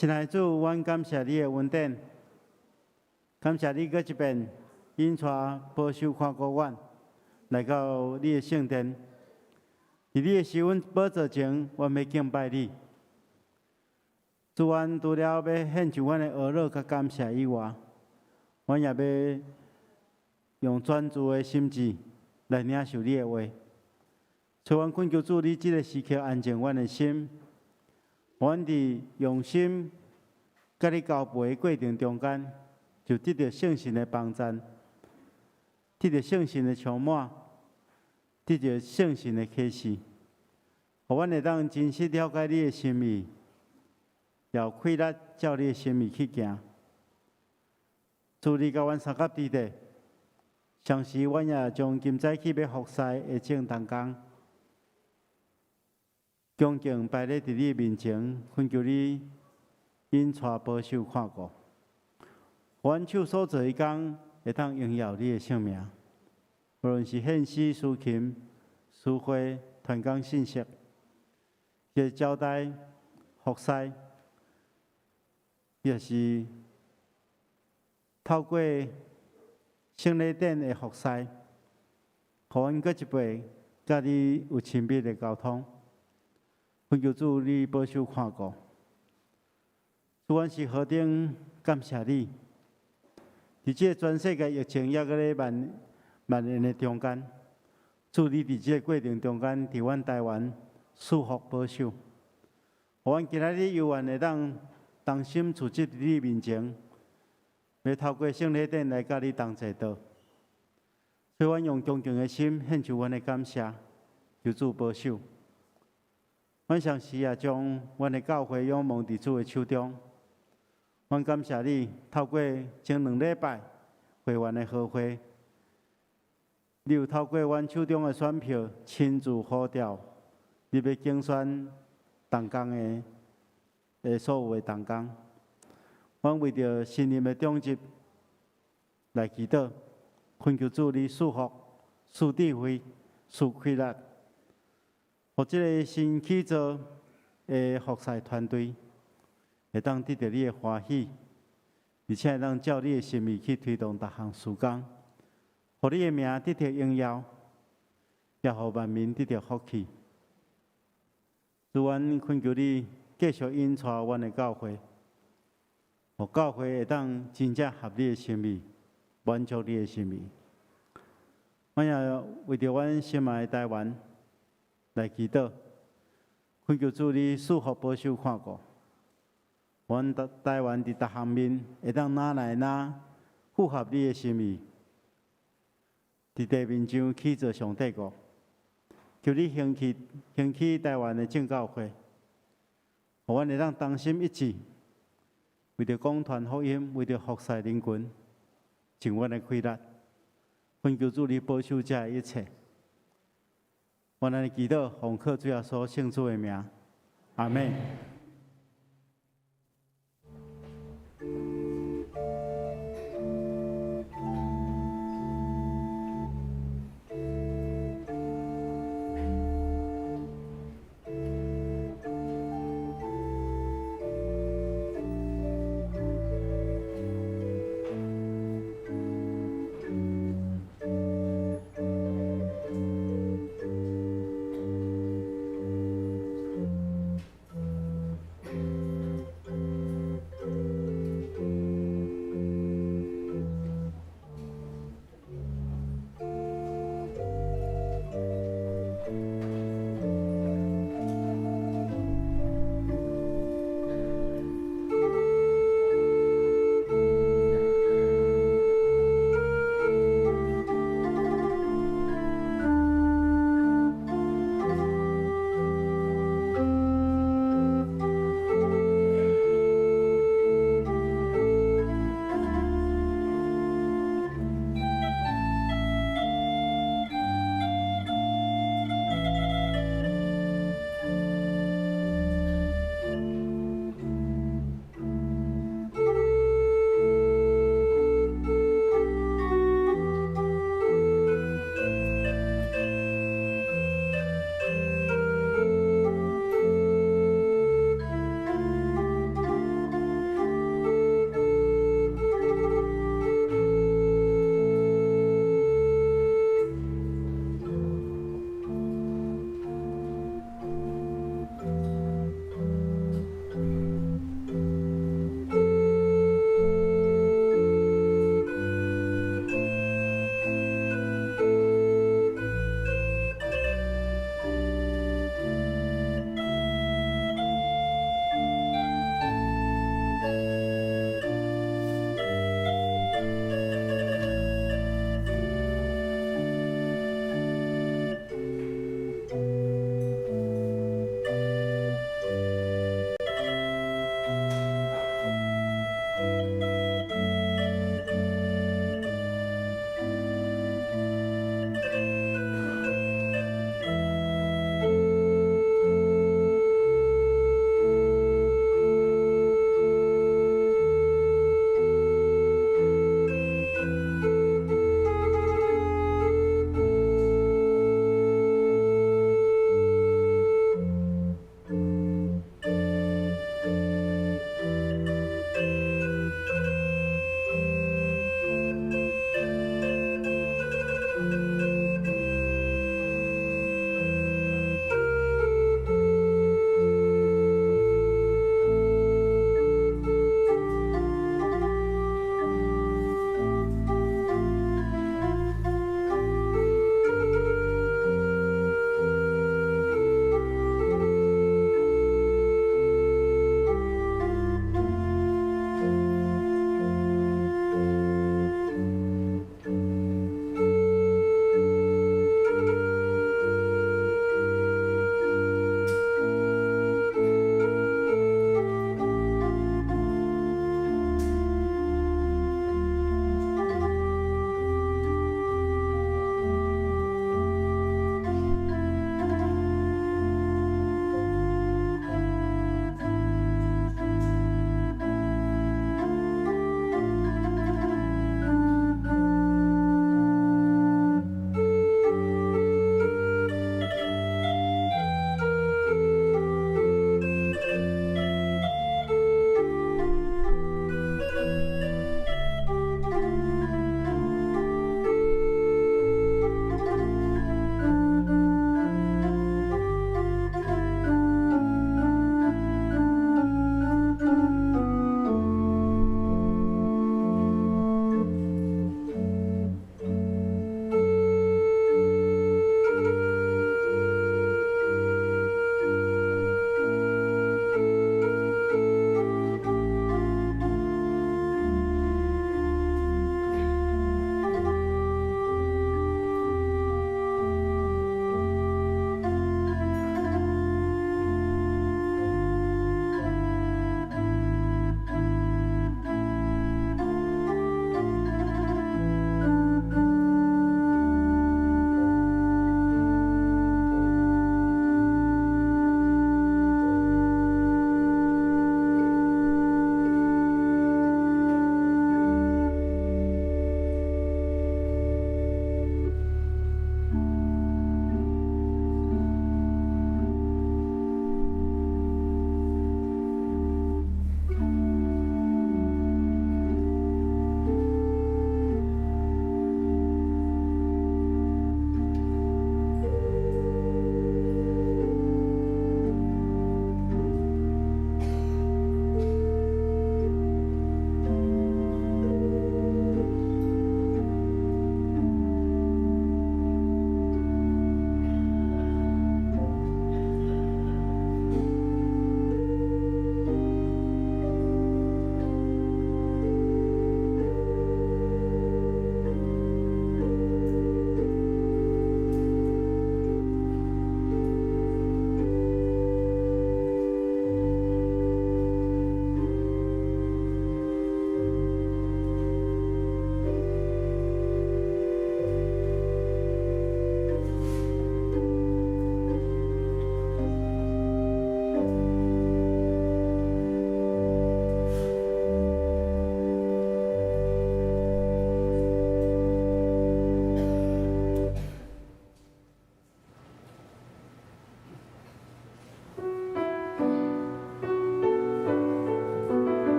亲爱的主，阮感谢你的恩典，感谢你搁一遍引带保守看顾阮来到你的圣殿。伫你的施恩宝座前，阮要敬拜你。主，阮除了要献上阮的娱乐甲感谢以外，阮也要用专注的心智来领受你的话。所以，阮恳求主，你即个时刻安静阮的心。阮伫用心甲你交陪的过程中间，就得到圣神的帮助，得到圣神的充满，得到圣神的启示，互阮会当真实了解你的心意，也开力照你的心意去行。主，你甲阮三甲伫地，上时阮也将今早起要服侍的正当工。恭敬拜咧伫你面前，恳求你引带保守看顾，阮手所做的工会当荣耀你的圣名。无论是献诗、抒琴、诗花、传讲信息，也招待、服侍，也是透过圣礼典的服侍，互阮搁一辈甲你有亲密的沟通。恳求主你保守看顾，主，阮是何等感谢你！伫这全世界疫情也搁咧蔓延的中间，主你伫这个过程中间，伫阮台湾束缚保守，互阮今仔日犹原会当同心处置伫你面前，要透过圣礼典来甲你同齐道。所以，阮用恭敬的心献上阮的感谢，求主保守。阮上时也将阮的教会仰望伫主的手中。阮感谢你，透过前2礼拜会员的好会，你有透过阮手中的选票亲自呼召，你要竞选同工的所有的同工。阮为着新任的长职来祈祷，恳求主你赐福、赐智慧、赐开力。互即个新起造的服侍团队，会当得到你的欢喜，而且会当照你的心意去推动逐项事工，互你的名得到荣耀，也互万民得到福气。主，阮恳求你继续引带阮的教会，互教会会当真正合你的心意，满足你的心意。阮也为着阮心爱的台湾来祈祷，恳求主你赐福保守看顾，阮台湾伫逐方面会当哪来哪符合你的心意，伫地面上起造上帝国。求你兴起台湾的正教会，互阮会当同心一致，为着讲传福音，为着服侍人群，尽阮的开力。恳求主你保守这一切。阮安尼祈祷，奉靠主耶稣圣主的名，阿门。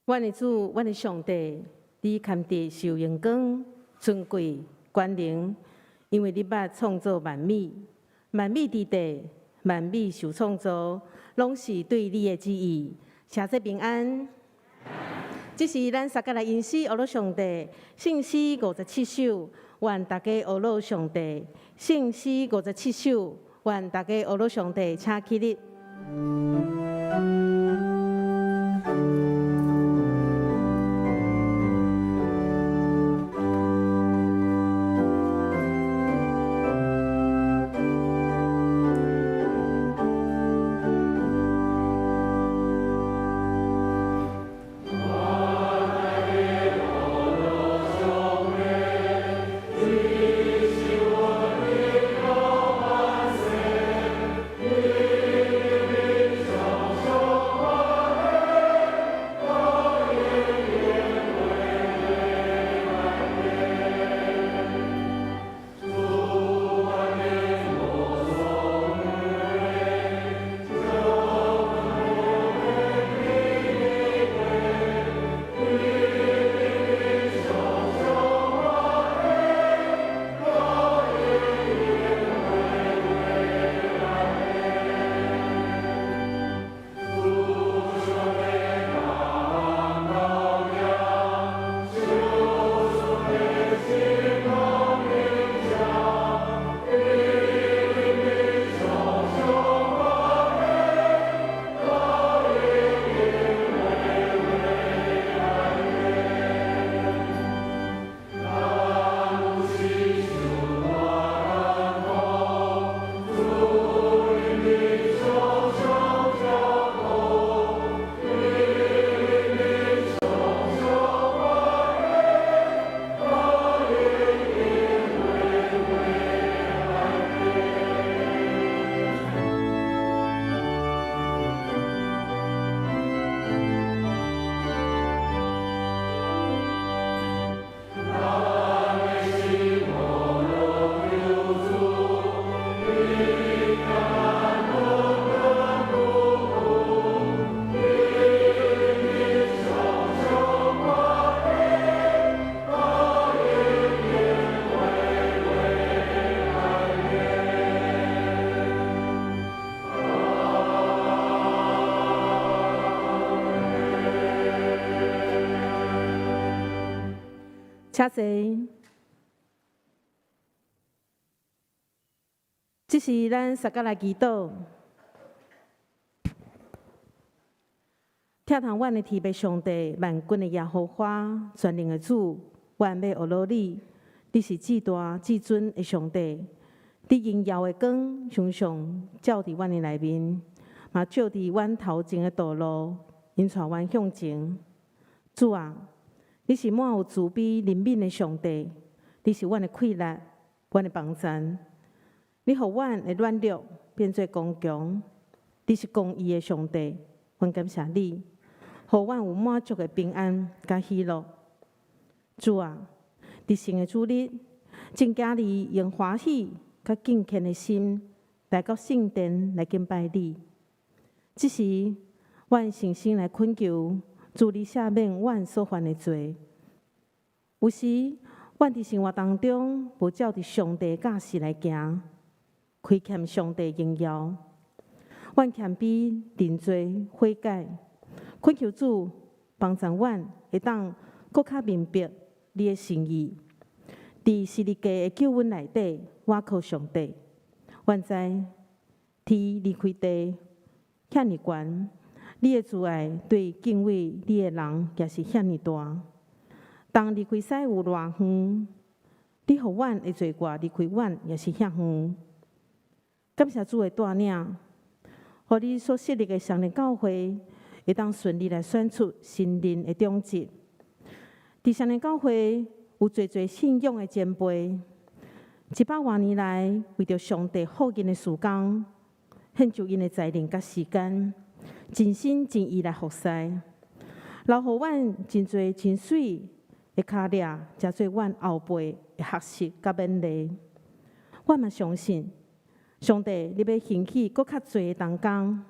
阮的主，阮的上帝，你堪得受荣光、尊贵、权能，因为你捌创造万美，万美之地，万美受创造，拢是对你的旨意。谢谢平安。这是咱撒迦来因诗，学罗上帝圣诗57首，愿大家学罗上帝圣诗57首，愿大家学罗上帝，请起立。请坐。这是咱撒迦来祈祷，听从阮的天父上帝，万军的耶和华，全能的主，愿要学罗你，你是至大至尊的上帝。你荣耀的光常常照伫阮的内面，嘛照伫阮头前的道路，引带阮向前。主啊！你是满有慈悲怜悯的上帝，你是阮的快乐，阮的帮助。你互阮的软弱变做刚强，你是公义的上帝，阮感谢你，互阮有满足的平安甲喜乐。主啊，伫新的主日，真惊你用欢喜甲敬虔的心来到圣殿来敬拜你。这时，阮诚心来恳求。主你赦免阮所犯的罪。有时，阮伫生活当中无照伫上帝教示来行，亏欠上帝荣耀。阮谦卑认罪悔改，恳求主帮助阮，会当更较明白你的心意。伫十字架的救恩内底，倚靠上帝。阮知天离开地，遐尼悬。你的慈爱对敬畏你的人也是遐尼大。当离开西有偌远，你互阮的罪过离开阮也是遐远。感谢主的带领，互你所设立的上帝教会会当顺利来选出新任的长职。伫上帝教会有侪信仰的前辈，100多年来为着上帝福音的事工，献出因的才能甲时间。真心真意来服侍，留互阮真侪真水的脚掠，才做阮后辈的学习甲勉励。阮嘛相信，上帝你要兴起搁较侪的同工，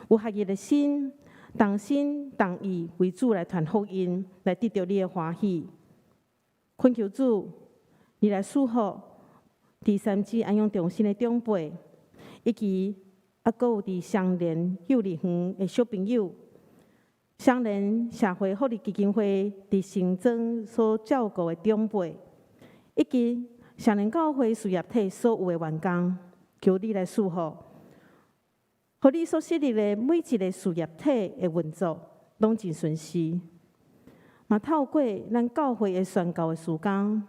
有学业的心同心同意为主来传福音，来得到你的欢喜。恳求主，你来赐福第三季安阳中心的长辈，以及还有伫双连幼儿园的小朋友，双连社会福利基金会伫新庄所照顾的长辈，以及双连教会事业体所有的员工，求你来赐福。互你所设立的每一个事业体的运作，拢真顺遂。嘛透过咱教会的宣教的事工，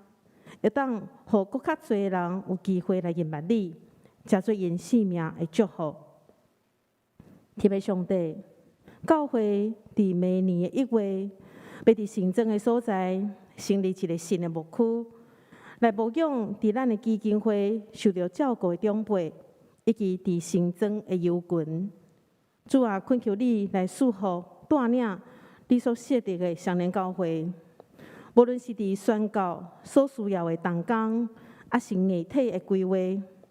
会当互更较侪人有机会来认识你，加做因性命的祝福。天父上帝，教会伫明年的1月，要伫新庄的所在成立一个新的牧区，来牧养伫咱的基金会受到照顾的长辈。以及伫新庄的游群，主啊，恳求你来赐福带领你所设立的双连教会，无论是伫宣教所需要的同工，还是硬体的规划，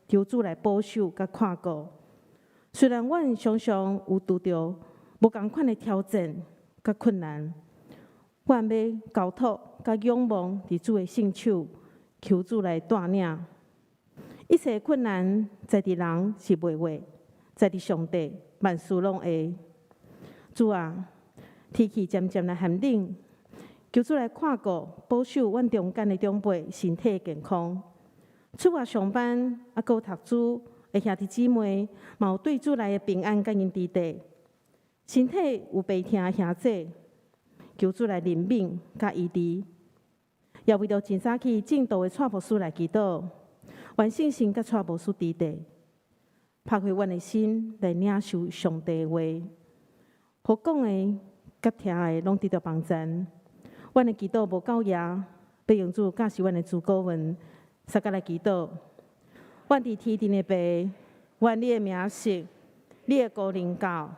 求主来保守甲看顾。虽然阮常常有遇到无同款的挑战甲困难，阮要交托甲仰望伫主的圣手，求主来带领。一切困难，在伫人是袂话，在伫上帝万事拢会。主啊，天气渐渐来寒冷，求主来看顾、保守阮中间的长辈身体健康。出外上班啊，搁读书的兄弟姊妹，嘛有对主来的平安甲因伫地。身体有病痛的兄弟，求主来怜悯甲医治。也为着真早起正道的蔡牧师来祈祷。愿信心甲带无输伫地，拍开阮的心来领受上帝的话，互讲的甲听的拢得到帮助。阮的祈祷无够野，要用主教示阮的主顾问，三甲来祈祷。阮伫天顶的爸，愿你的名圣，你的国临到，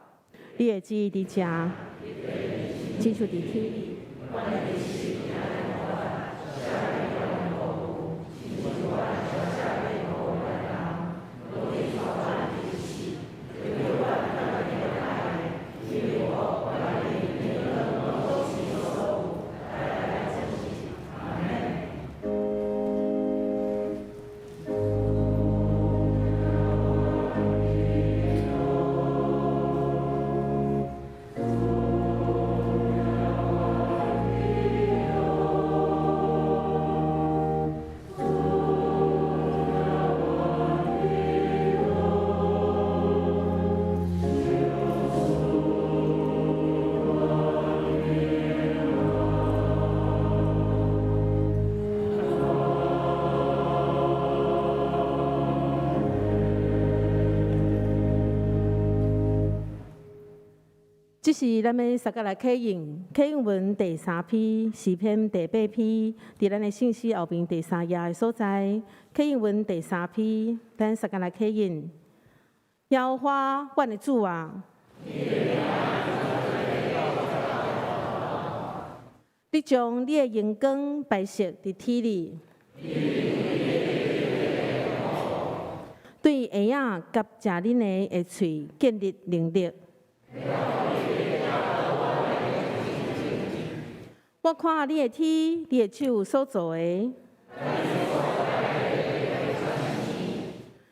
你的旨意伫遮，亲像伫天里。这是咱要三甲来启应文第3篇，诗篇第8篇，伫咱的信息后面第3页的所在。启应文第3篇，咱三甲来启应。耶和华，阮的主啊，你将你的荣光摆设伫天里，对鞋仔甲食恁的下喙建立能力。我看你的天，你的手所做的。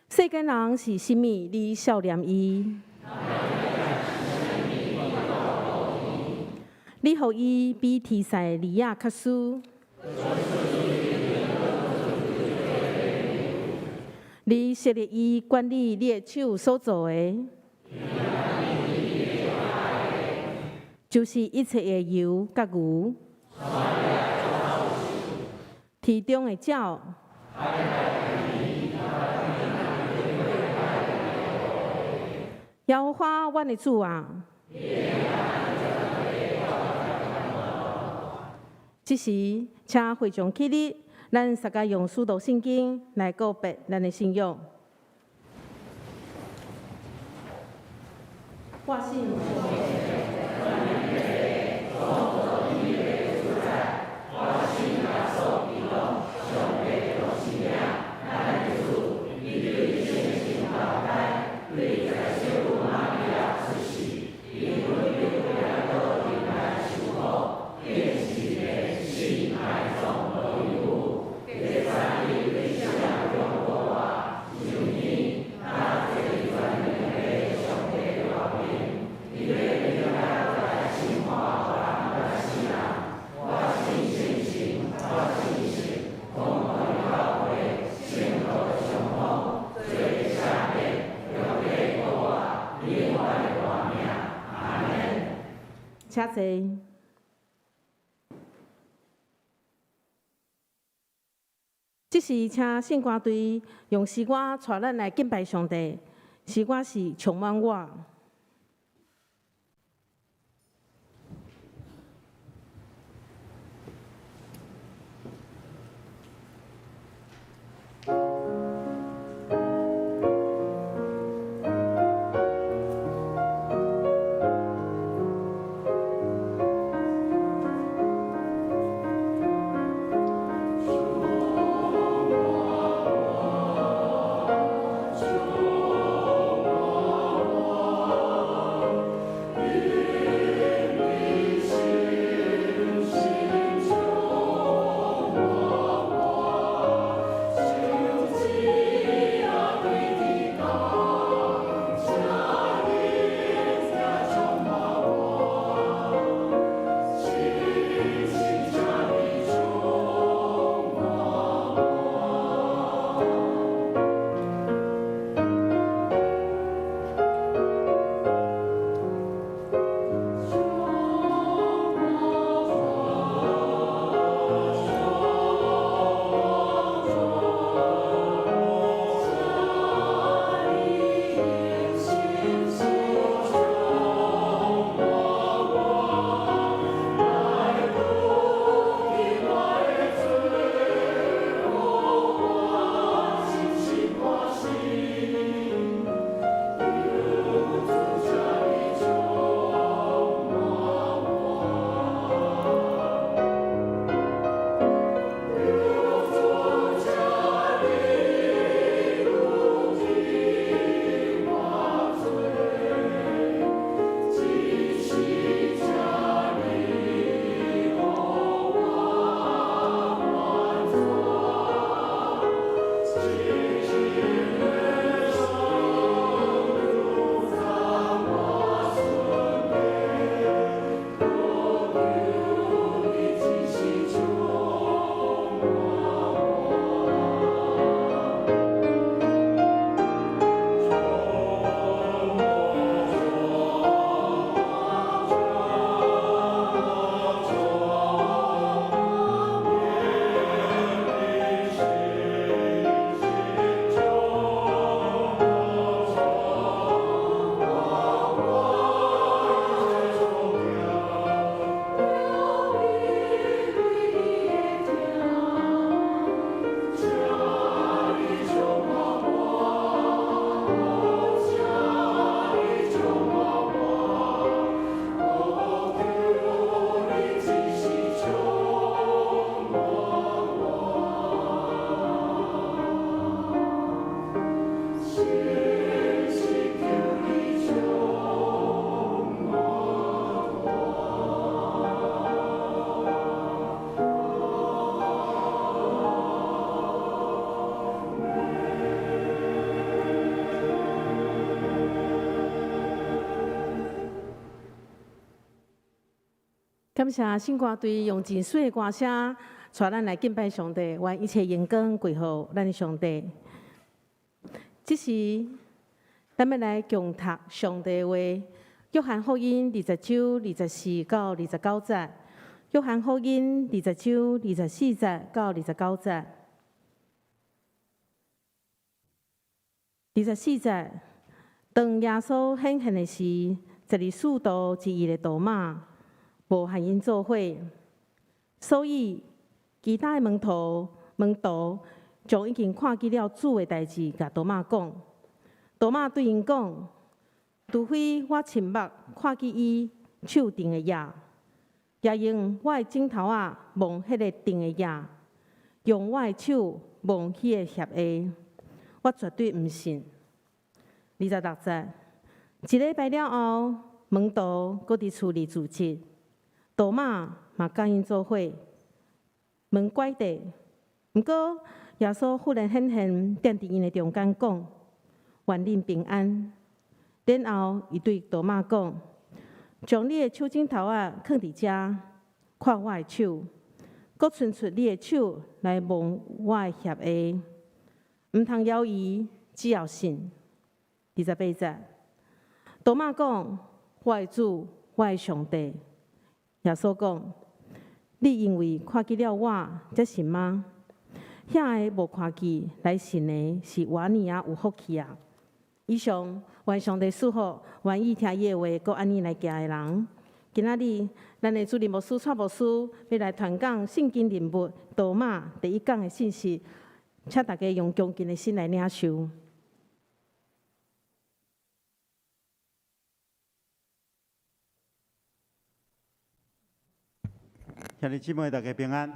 世间人是甚物？你笑念伊。你予伊比天使利亚较输。你设立伊管理你的手所做的。就是一切的油甲牛。天中的鸟，耶和华阮的主啊，这时请会众起立，咱大家用使徒圣经来告别咱的信仰。我信。请坐。即时请圣歌队用诗歌带咱来敬拜上帝，诗歌是充满我。感谢圣歌队用真水的歌声，带咱来敬拜上帝，愿一切荣光归乎咱的上帝。这时，咱要来共读上帝的话，约翰福音20章24到29节，约翰福音20章24节到29节。24节，当耶稣显现的时，12道之一的多马无和因做伙，所以其他的门徒将已经看见了主的代志，甲多马讲。多马对因讲：除非我亲目看见伊手钉的印，也用我的指头摸迄个钉的印，用我的手摸迄个血液，我绝对毋信。26节，一礼拜了后，门徒搁伫厝里聚集。多马嘛甲因做伙，门关地。毋过耶稣忽然显现，踮伫因的中间讲：愿恁平安。然后伊对多马讲：将你的手指头放伫遮，看我的手，搁伸出你的手来摸我的血液，毋通犹豫，只要信。28节，多马讲：我的主，我的上帝。耶稣讲：“你因为看见了我，才信吗？遐个无看见来信的，是我尼啊有福气啊！”以上，愿上帝赐福，愿意听伊的话，搁安尼来行的人。今仔日，咱的主任牧师蔡牧师要来传讲圣经人物多马第一讲的信息，请大家用恭敬的心来领受。兄弟姊妹，大家平安。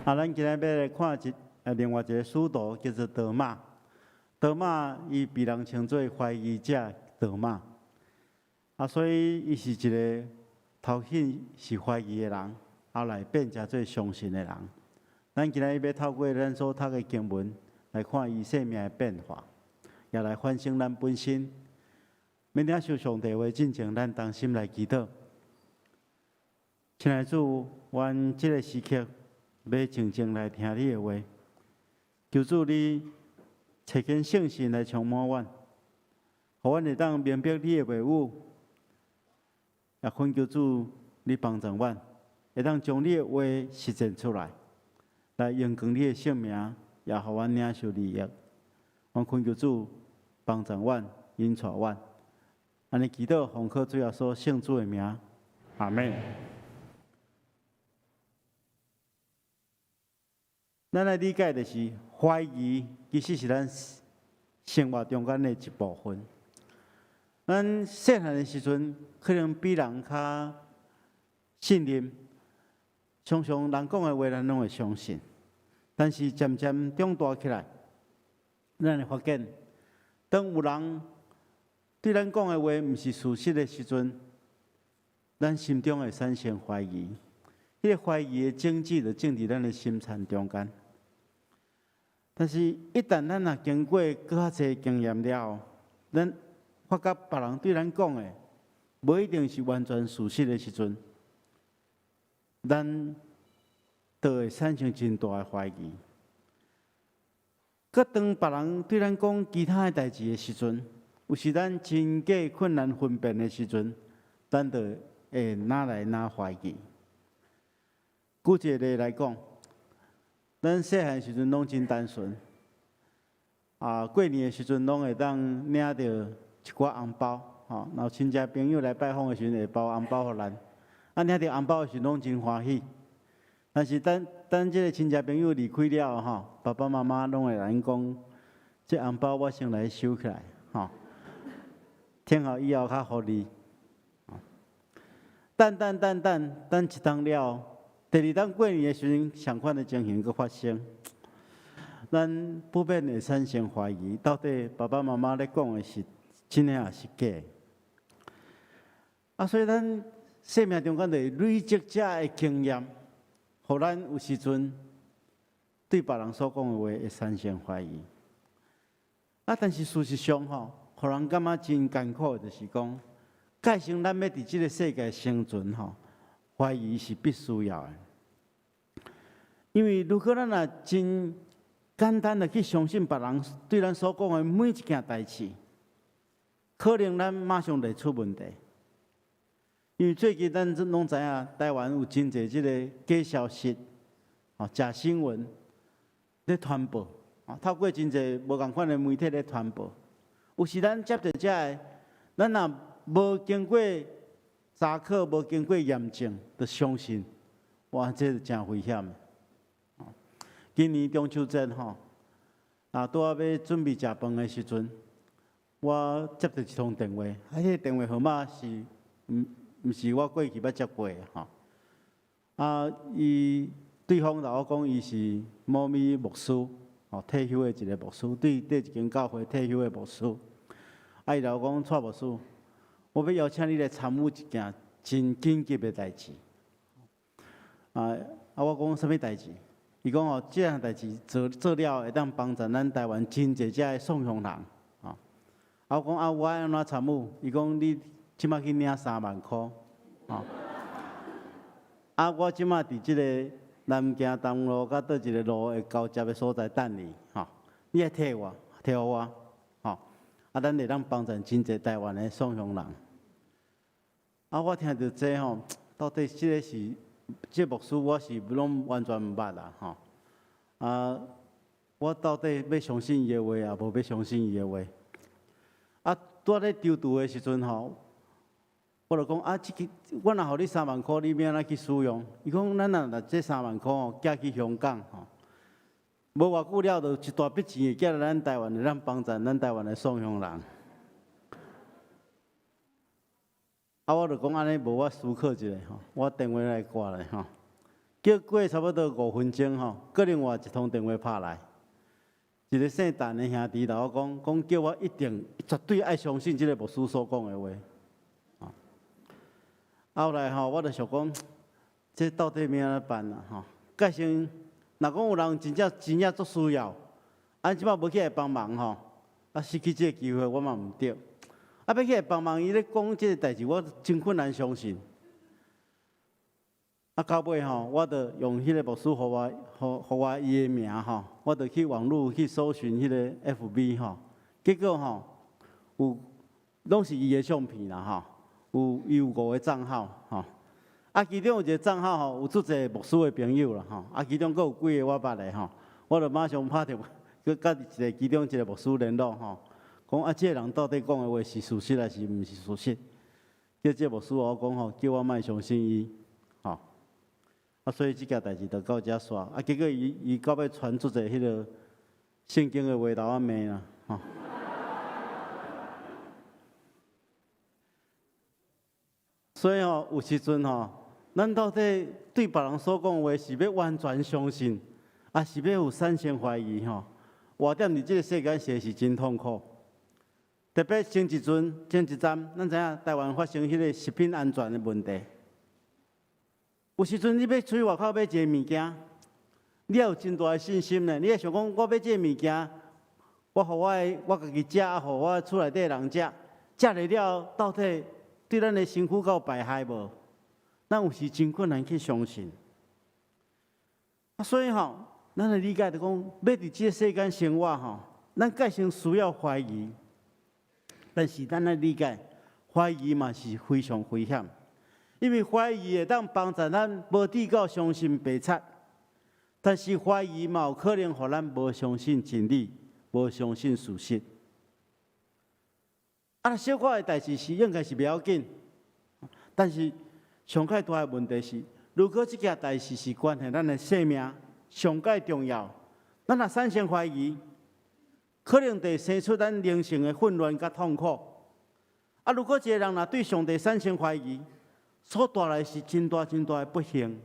咱今日要来看另外一个使徒，叫做多马。多马伊被人称作怀疑者多马，所以伊是一个头先是怀疑的人，后来变成做相信的人。咱今日要透过咱所读的经文来看伊生命的变化，也来反省咱本身。要领受上帝话，进前咱同心来祈祷。亲爱的主，阮这个时刻要静静来听你的话，求主你找根圣心来充满阮，互阮会当明白你的话语，也恳求主你帮助阮，会当将你的话实践出来，来用光你的性命，也互阮领受利益。阮恳求主帮助阮，引带阮，安尼祈祷奉靠主耶稣圣主的名，阿门。咱来理解的是，怀疑其实是咱生活中间的一部分。咱细汉的时阵，可能比人较信任，常常人讲的话，咱拢会相信。但是渐渐长大起来，咱会发现，当有人对咱讲的话毋是事实的时阵，咱心中会产生怀疑。迄个怀疑的种子就种伫咱的心田中间。但是，一旦咱若经过搁较侪经验了后，咱发觉别人对咱讲的无一定是完全事实的时阵，咱就会产生真大的怀疑。搁当别人对咱讲其他的代志的时阵，有时咱真假困难分辨的时阵，咱就会哪来哪怀疑。举一个例来讲，咱细汉时阵拢真单纯，过年的时阵拢会当领到一寡红包，然后亲戚朋友来拜访的时阵会包红包互咱，领到红包的时阵拢真欢喜。但是等这个亲戚朋友离开了后，爸爸妈妈拢会来讲，这红包我先来收起来，听候以后较互你。等一冬了。第二当过年的时阵，相款的情形佫发生，咱不免会产生怀疑，到底爸爸妈妈咧讲的是真诶还是假？所以咱生命中间的累积者的经验，互咱有时阵对别人所讲的话会产生怀疑。但是事实上互人感觉真艰苦，就是讲，假使咱要伫即个世界生存怀疑是必须要的，因为如果咱若真简单的去相信别人对咱所讲的每一件代志，可能咱马上就出问题。因为最近咱拢知影，台湾有真侪即个假消息、假新闻咧传播，透过真侪无共款的媒体咧传播。有时咱接到这个，咱若无经过查考无经过验证，就相信，哇，这是真危险的。今年中秋节拄要准备食饭的时阵，我接到一通电话，迄个电话号码是毋是我过去捌接过的伊对方甲我讲，伊是某咪牧师，退休的一个牧师，对一间教会退休的牧师。伊甲我讲，蔡牧师，我要邀请你来参与一件真紧急的代志。我讲什么代志？伊讲这项代志做了会当帮助咱台湾真侪遮的送养人。我讲我安怎参与？伊讲你即马去领3万块。我即马伫即个南京东路甲倒一个路会交接的所在等你。你来替我，咱会当帮助真侪台湾的送养人。我听到这到底这个是这牧师，我是拢完全毋捌啦吼。我到底要相信伊的话啊，无要相信伊的话。拄咧丢除的时阵吼，我就讲我若互你3万块，你要安怎去使用？伊讲咱若这3万块吼，寄去香港吼，无偌久了，就一大笔钱会寄来咱台湾的，咱帮助咱台湾的送乡人。我就讲安尼，无我思考一下吼，我电话来挂来吼，叫过差不多5分钟吼，个另外一通电话拍来，一个姓陈的兄弟甲我讲叫我一定绝对爱相信这个牧师所讲的话。后来吼，我就想讲，这到底要安怎办啊？吼，改成若讲有人真正足需要，即摆无起来帮忙吼，失去这个机会，我嘛毋对。要起来帮忙，伊咧讲这个代志，我真困难相信。到尾吼，我就用迄个牧师互我伊的名吼，我就去网络去搜寻迄个 FB 吼，结果吼有拢是伊的相片啦吼，伊有5个账号吼，其中有一个账号吼有足侪牧师的朋友啦吼，其中佫有几个我捌的吼，我就马上拍电话去甲其中一个牧师联络吼。讲这个人到底讲的话是事实还是毋是事实？叫这牧师我讲吼，叫我莫相信伊，吼。所以这件代志就到遮煞。结果伊到尾传出者迄个圣经的话头仔骂啦，吼。所以吼，有时阵吼，咱到底对别人所讲的话是要完全相信，是要有产生怀疑吼？活踮伫这个世间实是真痛苦。特别前一站，咱知影台湾发生迄个食品安全的问题。有时阵你要出去外口买一个物件，你要有真大的信心呢。你要想讲，我买这个物件，我家己食，互我厝内底人食，食了了，到底对咱的身躯有败害无？咱有时真困难去相信。所以吼，咱的理解就讲，要伫这个世间生活吼，咱改成需要怀疑。但是咱来理解，怀疑嘛是非常危险，因为怀疑会当帮助咱无底到相信白贼，但是怀疑嘛有可能互咱无相信真理，无相信事实。小可的代志是应该是袂要紧，但是上介大的问题是，如果这件代志是关系咱的生命，上介重要，咱若产生怀疑。可能会生出咱灵性的混乱甲痛苦。如果一个人若对上帝产生怀疑，所带来是真大的不幸。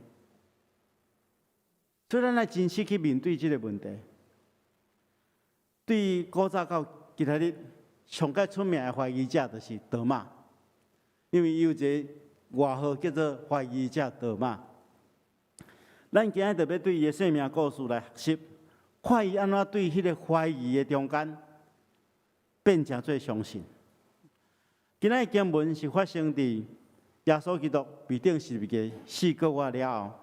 所以咱要真实去面对这个问题。对古早到今仔日，上界出名的怀疑者就是多马，因为伊有一个外号叫做怀疑者多马。咱今日特别对伊的生命故事来学习。看伊安怎对迄个怀疑的中间变成做相信。今仔经文是发生伫耶稣基督被钉十字架4个月了后，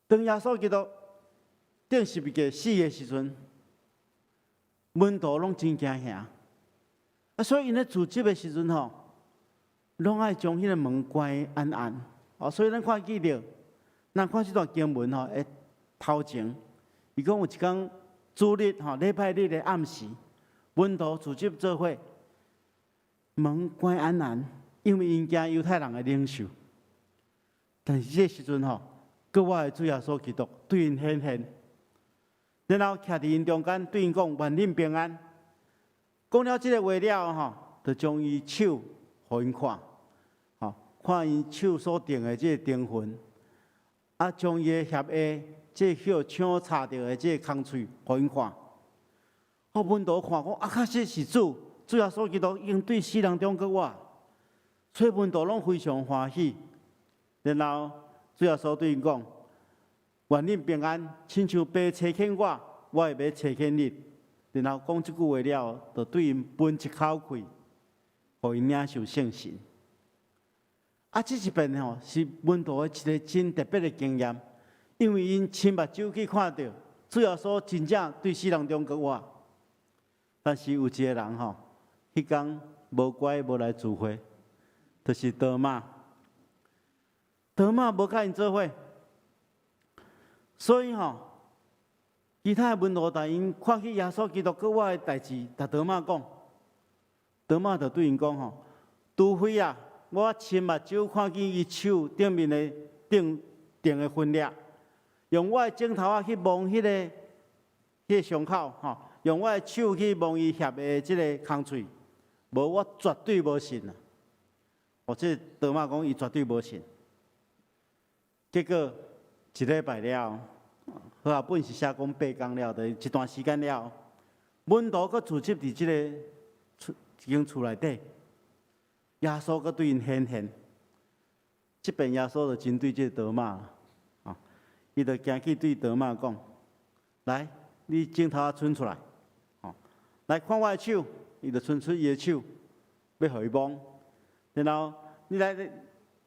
当耶稣基督钉十字架死的时阵，门徒拢真惊吓，所以因咧自责的时阵吼，拢爱将迄个门关安安。所以咱看记着，咱看这段经文吼，诶，头前。伊讲有一天主日礼拜日的暗时，门徒聚集做伙，门关安然，因为因惊犹太人的领袖。但是这时阵搁我的主耶稣基督对因显现，然后徛伫因中间，对因讲万恁平安。讲了这个话了就将伊手互因看，看因手所定的这个钉痕，将伊的血液。这叫枪插着的这空喙，互因看。门徒看讲，确实是主耶稣基督应对死人中国我，所以门徒拢非常欢喜。然后主耶稣对因讲：愿恁平安，亲像爸差遣我，我会要差遣你。然后讲这句话了，就对因分一口气，互因领受圣神。这一遍是门徒的一个真特别的经验。因为因亲目睭去看到主耶稣真正对死人中国我，但是有一个人迄天无乖无来聚会，就是多马。德玛无甲因做伙，所以其他的门徒但因看起耶稣基督跟我的代志，甲德玛讲，德玛就对因讲除非我亲目睭看见伊手顶面的钉的分裂，用我的镜头去摸迄个伤口用我的手去摸伊合的即个空喙，无我绝对无信啊！这德玛讲伊绝对无信。结果一礼拜了，好本是写讲8天了，就一段时间了，门徒佫聚集伫即个一间厝内底，耶稣佫对因显现。即边耶稣就针对即个德玛伊就行去对德玛讲：来，你镜头伸出来，来看我的手，伊就伸出伊的手，要互伊摸，然后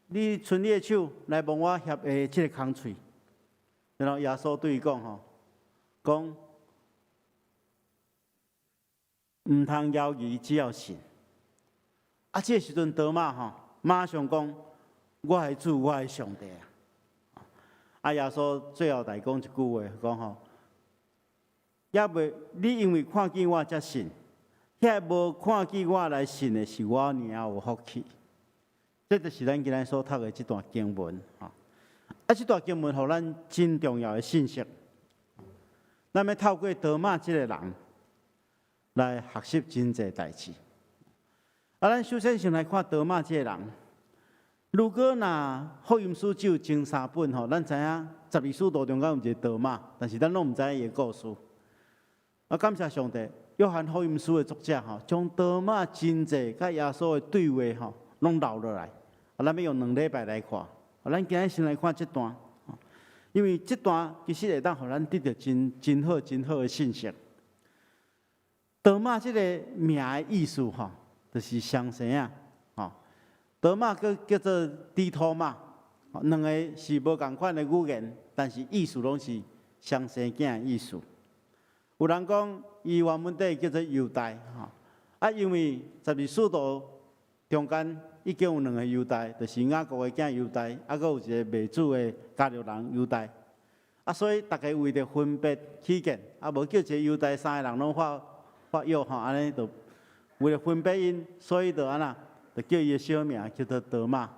你伸你的手来摸我合的即个空喙，然后耶稣对伊讲讲唔通犹豫，只要信。这时阵德玛马上讲：我的主，我的上帝耶稣最后来讲一句话，讲也未你因为看见我才信，遐无看见我来信的是我尔有福气。这就是咱今日所读的这段经文这段经文互咱真重要的信息。咱要透过德玛这个人来学习真侪代志。咱首先先来看德玛这个人。如果福音书只有前3本咱知影12使徒中间有一个德玛，但是咱拢唔知影伊的故事。感谢上帝，约翰福音书的作者将德玛真侪甲耶稣的对话拢留落来。咱要用2礼拜来看。咱今日先来看这段，因为这段其实会当互咱得到真好的信息。德玛这个名的意思就是双生德玛佫叫做低托玛，2个是无共款的语言，但是意思拢是双生囝的意思。有人讲伊原本底叫做犹大因为12使徒中间已经有2个犹大，就是雅各的囝犹大，佫有一个卖主的加略人犹大。所以大家为着分别起见，无叫一个犹大3个人拢发药安尼就为了分别因，所以就就叫伊的小名叫做德玛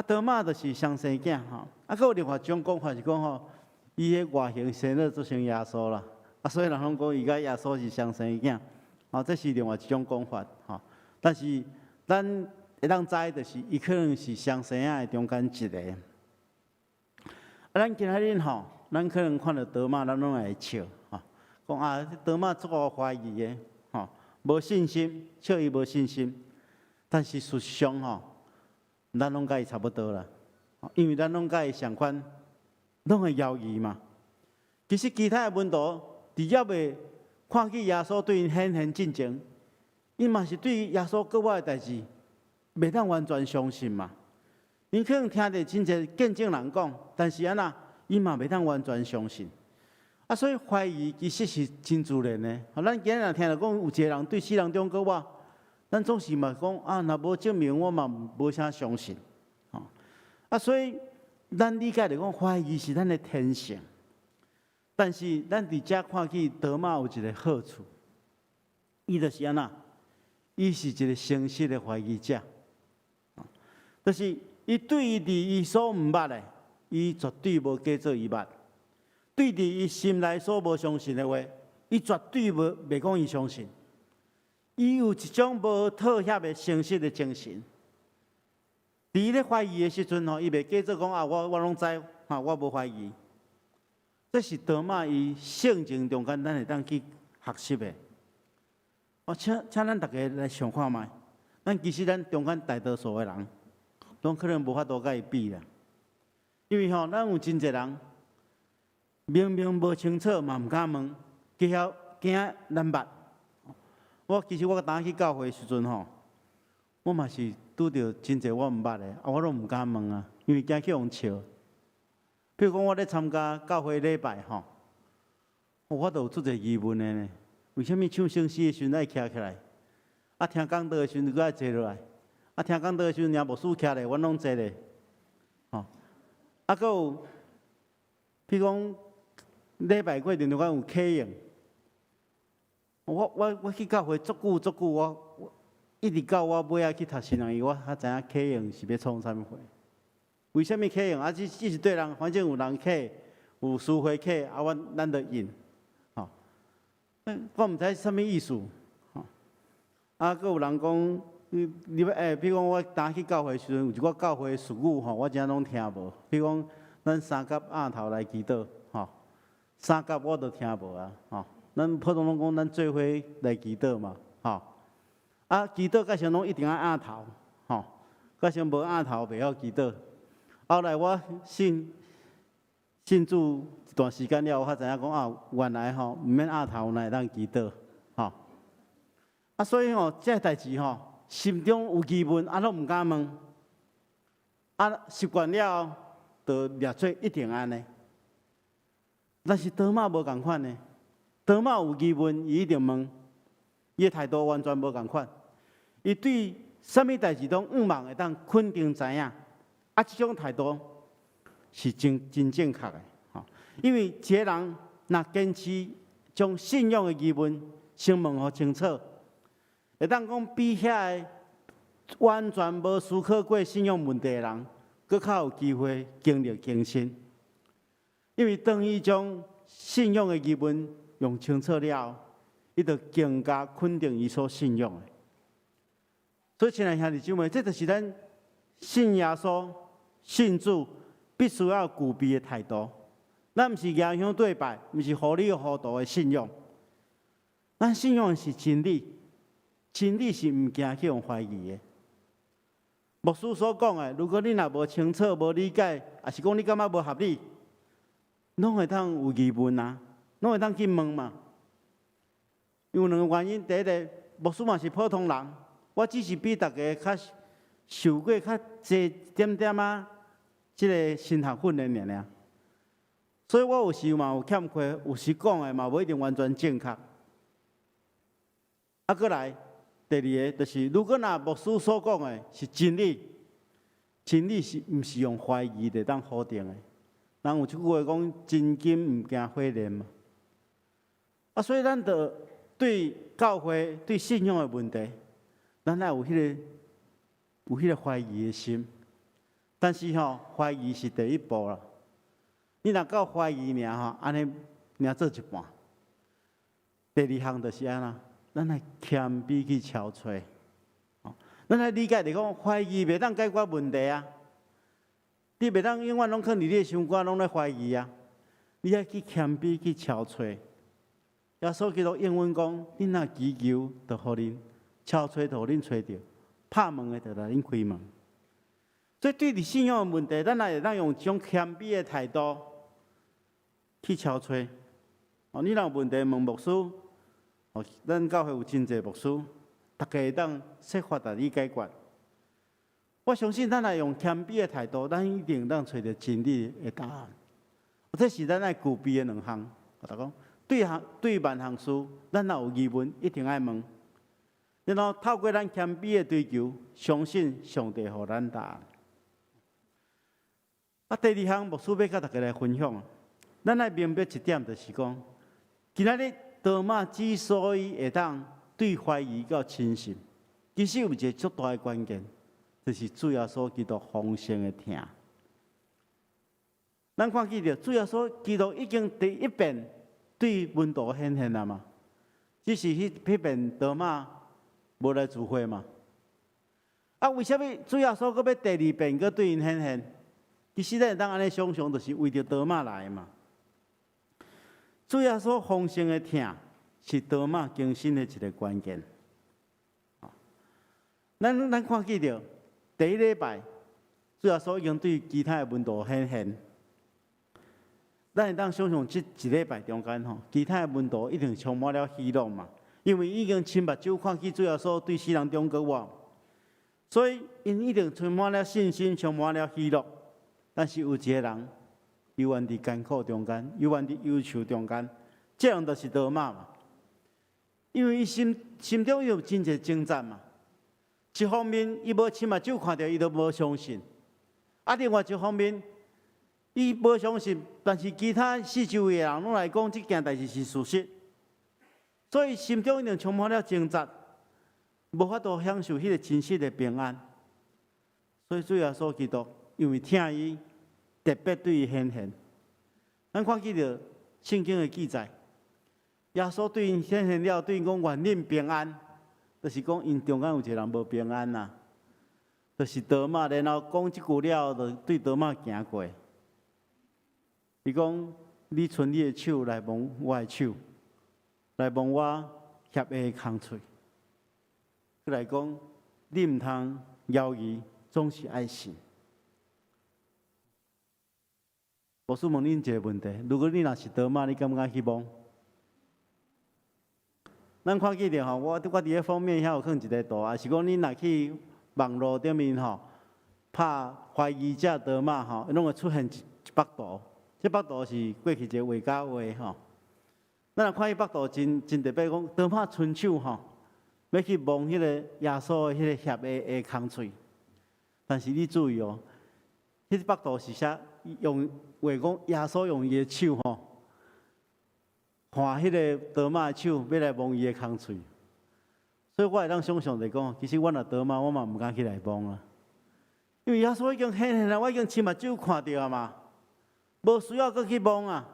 德玛就是双生囝佫有另外一种讲法是讲伊的外形生得就像耶稣啦所以人拢讲伊甲耶稣是双生囝这是另外一种讲法但是咱会当知就是伊可能是双生仔的中间一个咱今仔日咱可能看到德玛，咱拢会笑讲德玛足够怀疑的无信心，笑伊无信心。但是事实上咱拢甲伊差不多啦，因为咱拢甲伊相款，拢会犹豫嘛。其实其他的门徒，伫也未看见耶稣对因显现进前，因嘛是对耶稣跟我的代志，袂当完全相信嘛。因可能听着真侪见证人讲，但是因嘛袂当完全相信。所以怀疑其实是真自然的。咱今日听到讲有一个人对4人中跟我。咱总是嘛讲若无证明，我嘛无啥相信，所以咱理解着讲怀疑是咱的天性，但是咱伫遮看去德玛有一个好处，伊就是伊是一个诚实的怀疑者，就是伊对伊伫伊所毋捌的，伊绝对无假做伊捌；对伫伊心内所无相信的话，伊绝对袂讲伊相信。伊有一种无妥协的诚实的精神。伫伊咧怀疑的时阵伊袂假做讲我拢知我无怀疑。这是德玛伊性情中间咱会当去学习的。请咱大家来想看觅，其实咱中间大多数的人，拢可能无法度甲伊比啦。因为咱有真侪人，明明无清楚嘛毋敢问，惊咱捌。其实我当去教会的时阵我嘛是拄着真侪我毋捌的，我拢毋敢问因为惊去互笑。譬如讲，我咧参加教会礼拜我都有做者疑问的呢。为什么唱圣诗的时阵爱徛起来？听讲道的时阵佫爱坐落来？听讲道的时阵，领牧师徛咧，阮拢坐咧。搁有，譬如讲礼拜过程中间有启用，我去教会足久，我一直到我尾仔去读新人医，我才知影启用是要创啥物会。为什么启用？只是对人，反正有人启，有书会启，咱就应，吼。我毋知啥物意思，吼。搁有人讲，你要比如讲我当去教会时阵，有一寡教会术语吼，我真拢听无。比如讲，咱三甲鸭头来祈祷，吼，三甲我都听无啊，吼。咱普通拢讲咱做伙来祈祷嘛，吼。祈祷甲像拢一定要鸭头，吼，甲像无鸭头袂晓祈祷。后来我信主一段时间了，我才知影讲原来吼毋免鸭头来当祈祷，吼。所以吼，这代志吼，心中有疑问，拢毋敢问，习惯了就掠做一定安尼。但是多马无共款呢，多马有疑问，伊一定问，伊的态度完全无共款。伊对啥物代志拢望会当肯定知影，这种态度是真正确的，吼。因为一个人若坚持将信仰的疑问先问好清楚，会当讲比遐个完全无思考过信仰问题的人，搁较有机会经历更新。因为当伊将信仰的疑问用清楚了，伊就更加肯定伊所信仰的。所以，亲爱兄弟姊妹，这就是咱信耶稣、信主必须要具备的态度。咱毋是牙香对拜，毋是糊里糊涂的信仰。咱信仰是真理，真理是毋惊去用怀疑的。牧师所讲的，如果你若无清楚、无理解，也是讲你感觉无合理，拢会当有疑问啊，拢会当去问嘛。有两个原因，第一个，牧师嘛是普通人。我只是比大家较受过较济点点啊，即个神学训练尔，所以我有时嘛有欠缺，有时讲的嘛无一定完全正确。过来，第二个就是，如果若牧师所讲的是真理，真理是毋是用怀疑来当否定的？人有一句话讲，真金毋惊火炼嘛。所以咱就对教会、对信仰的问题。咱也有迄个怀疑的心，但是怀疑是第一步啦。你若到怀疑尔安尼做一半。第二项就是安那，咱来谦卑去敲吹。咱来理解，就讲怀疑袂当解决问题啊。你袂当永远拢囥伫你的心肝拢咧怀疑啊。你爱去谦卑去敲吹。耶稣基督应允讲，你若祈求，就互恁。敲吹就恁吹着，拍门的就来恁开门。所以对伫信仰的问题，咱也会当用一种谦卑的态度去敲吹。你若有问题问牧师，咱教会有真济牧师，大家会当设法来你解决。我相信咱若用谦卑的态度，咱一定当找到真理的答案。这是咱爱具备的两项。我讲对万项事，咱若有疑问，一定爱问。然后透过咱谦卑的追求，相信上帝予咱答案。第二项牧师要甲大家来分享，咱来明白一点，就是讲，今仔日多马之所以会当对怀疑到轻信，其实有一个足大的关键，就是主耶稣基督丰盛的听。咱看见着主耶稣基督已经第一遍对门徒显现了嘛，只是迄遍多马。无来聚会嘛？为什么主耶稣搁要第二遍搁对因显现？其实咱会当安尼想象，就是为着多马来嘛。主耶稣丰盛的听，是多马更新的一个关键。咱看见着第一礼拜，主耶稣已经对其他的门徒显现。咱会当想象这一礼拜中间其他的门徒一定充满了喜乐嘛。因为已经亲目睭看见主耶稣对世人中国话，所以因一定充满了信心，充满了喜乐。但是有一个人，犹原伫艰苦中间，犹原伫忧愁中间，这样就是多马嘛。因为伊心中有真侪挣扎嘛。一方面，伊无亲目睭看到，伊都无相信；另外一方面，伊无相信，但是其他四周围的人拢来讲这件代志是事实，所以心中一定充满了挣扎，无法度享受迄个真实的平安。所以主耶稣基督因为听伊，特别对伊显现。咱看见着圣经的记载，耶稣对因显现了，对因讲愿恁平安，就是讲因中间有一个人无平安呐，就是多马。然后讲即句了，就对多马行过。伊讲：你伸你的手来摸我的手，来摸我协的空喙。佮来讲，你毋通犹豫，总是爱信。我是问恁一个问题：如果你若是多马，你敢不敢去摸？咱看见着吼，我伫咧封面遐有放一个图，也是讲恁若去网络顶面吼，拍怀疑者多马吼，拢会出现一幅图。这幅图是过去一个画家画吼。咱若看伊幅图真特别，讲多马伸手吼，要去摸迄个耶稣的迄个协的空喙。但是你注意哦，迄幅图是写用话讲耶稣用伊的手吼，看迄个多马的手，要来摸伊的空喙。所以我会当想象着讲，其实我若多马，我嘛毋敢去来摸啊，因为耶稣已经显现了，我已经亲目睭看到啊嘛。无需要搁去摸啊，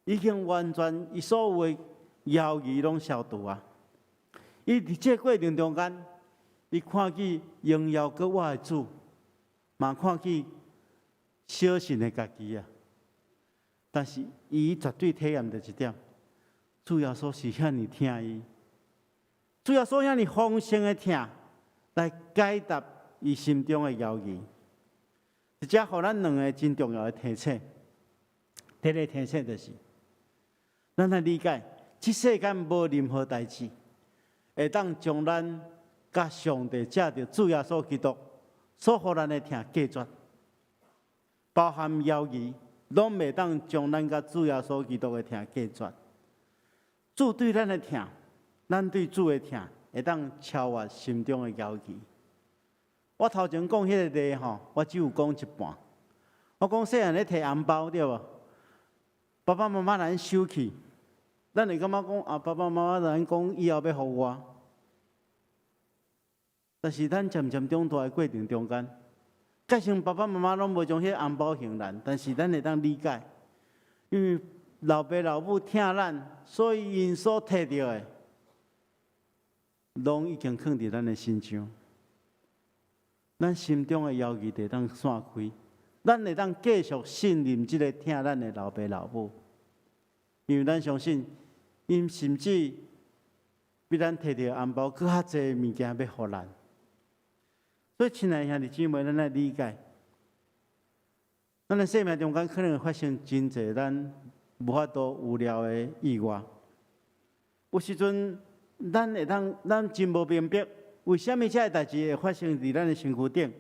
已经完全伊所有的犹豫拢消除啊。伊伫这过程中间，伊看见荣耀搁我的主，嘛看见小信的家己啊。但是伊绝对体验着一点，主耶稣是遐尼疼伊，主耶稣遐尼丰盛的疼，来解答伊心中的犹豫。一只互咱两个真重要的提醒，第一个提醒就是，咱来理解，这世间无任何代志会当将咱甲上帝借着主耶稣基督所予咱的疼隔绝，包含犹豫，拢袂当将咱甲主耶稣基督的疼隔绝。主对咱的疼，咱对主的疼，会当超越心中的犹豫。我头前讲迄个例吼，我只有讲一半。我讲细汉咧摕红包对无？爸爸妈妈咱收起，咱会感觉讲啊，爸爸妈妈咱讲以后要互我。但是咱渐渐长大的过程中间，假使爸爸妈妈拢无将迄个红包还咱，但是咱会当理解，因为老爸老母疼咱，所以因所摕到的，拢已经藏伫咱的心上。咱心中的犹豫得当散开，咱会当继续信任这个疼咱的老爸老母，因为咱相信，因甚至比咱摕到红包更较侪物件要互咱。所以，亲爱兄弟姊妹，咱来理解，咱的生命中间可能会发生真侪咱无法度预料的意外。有时阵，咱会当咱真无明白。为什么这个代志会发生伫咱的身躯顶？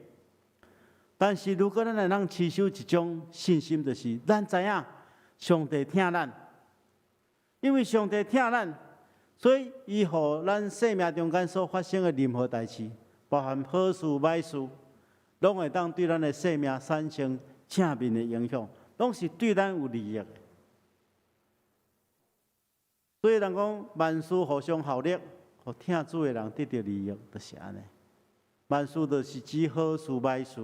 但是如果咱会当持守一种信心，就是咱知影上帝疼咱，因为上帝疼咱，所以伊互咱生命中间所发生的任何代志，包含好事歹事，拢会当对咱的生命产生正面的影响，拢是对咱有利益的。所以人讲万事互相效力。互听主的人得到利益，就是安尼。万事都是指好事歹事。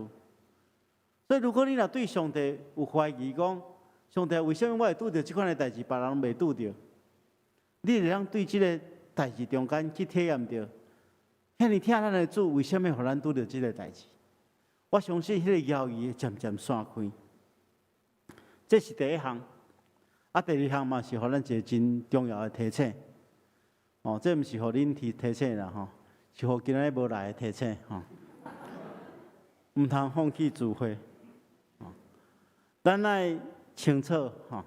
所以，如果你若对上帝有怀疑，讲上帝为什么我会拄到这款的代志，别人未拄到？你会当对这个代志中间去体验到，遐尼听咱的主为什么互咱拄到这个代志？我相信迄个犹豫会渐渐散开。这是第一项。啊，第二项嘛是互咱一个真重要的提醒。哦，这毋是互恁提醒啦吼，是互今日无来的提醒吼。毋通放弃聚会，咱爱清楚吼。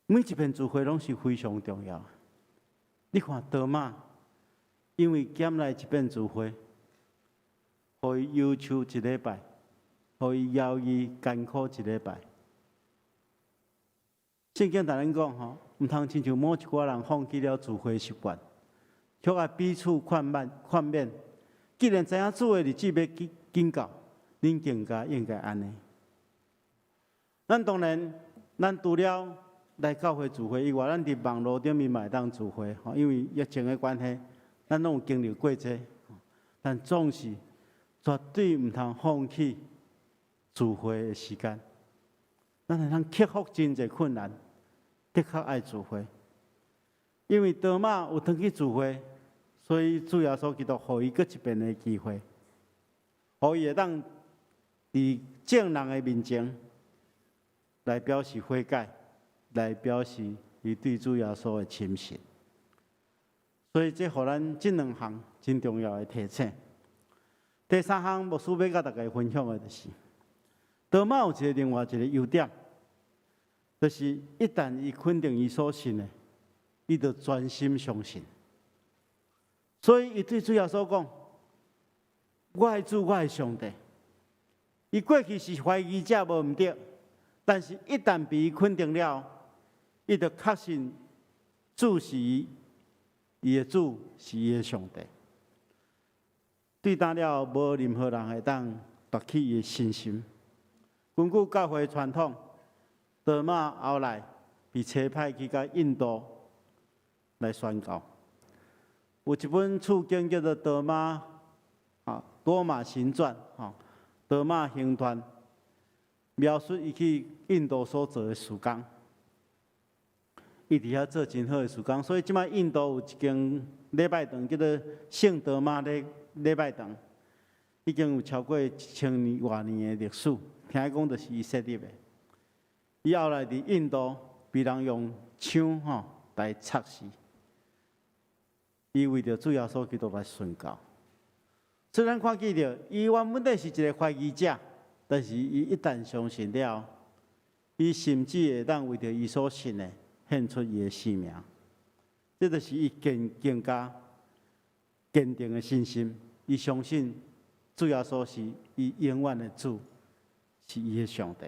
每一遍聚会拢是非常重要。你看多马，因为减来一遍聚会，互伊忧愁一礼拜，互伊犹豫艰苦一礼拜。圣经同咱讲吼。毋通亲像某一寡人放弃了聚会习惯，却爱彼此劝勉。既然知影主的日子要紧到，恁更加应该安尼。咱当然，咱除了来教会聚会以外，咱伫网络顶面嘛会当聚会，吼，因为疫情的关系，咱拢有经历过这，但总是绝对毋通放弃聚会的时间。咱会通克服真侪困难，的确爱聚会。因为多马有通去聚会，所以主耶稣基督互伊搁一遍的机会，互伊会当伫众人的面前来表示悔改，来表示伊对主耶稣的亲信。所以这互咱这两项真重要的提醒。第三项，牧师要甲大家分享的就是。多马有一个另外一个优点，就是一旦伊肯定伊所信的，伊就专心相信。所以伊对主耶稣讲：“我的主，我的上帝。”伊过去是怀疑者无毋对，但是一旦被伊肯定了，伊就确信主是伊的主，是伊的上帝。对答了，无任何人会当夺去伊的信心。根据教会传统，多马后来被差派去到印度来宣教。有一本书经叫做《多马行传》多马行传描述伊去印度所做的事工，伊伫遐做真好的事工，所以即摆印度有一间礼拜堂叫做圣多马礼拜堂，已经有超过1000多年的历史。听讲就是伊设立的。伊后来伫印度被人用枪来插死，伊为着主耶稣基督来宣教。虽然看见着伊原本是一个怀疑者，但是伊一旦相信了，伊甚至会当为着伊所信的献出伊的性命。这就是伊更加坚定的信心。伊相信主耶稣是伊永远的主。是伊的上帝。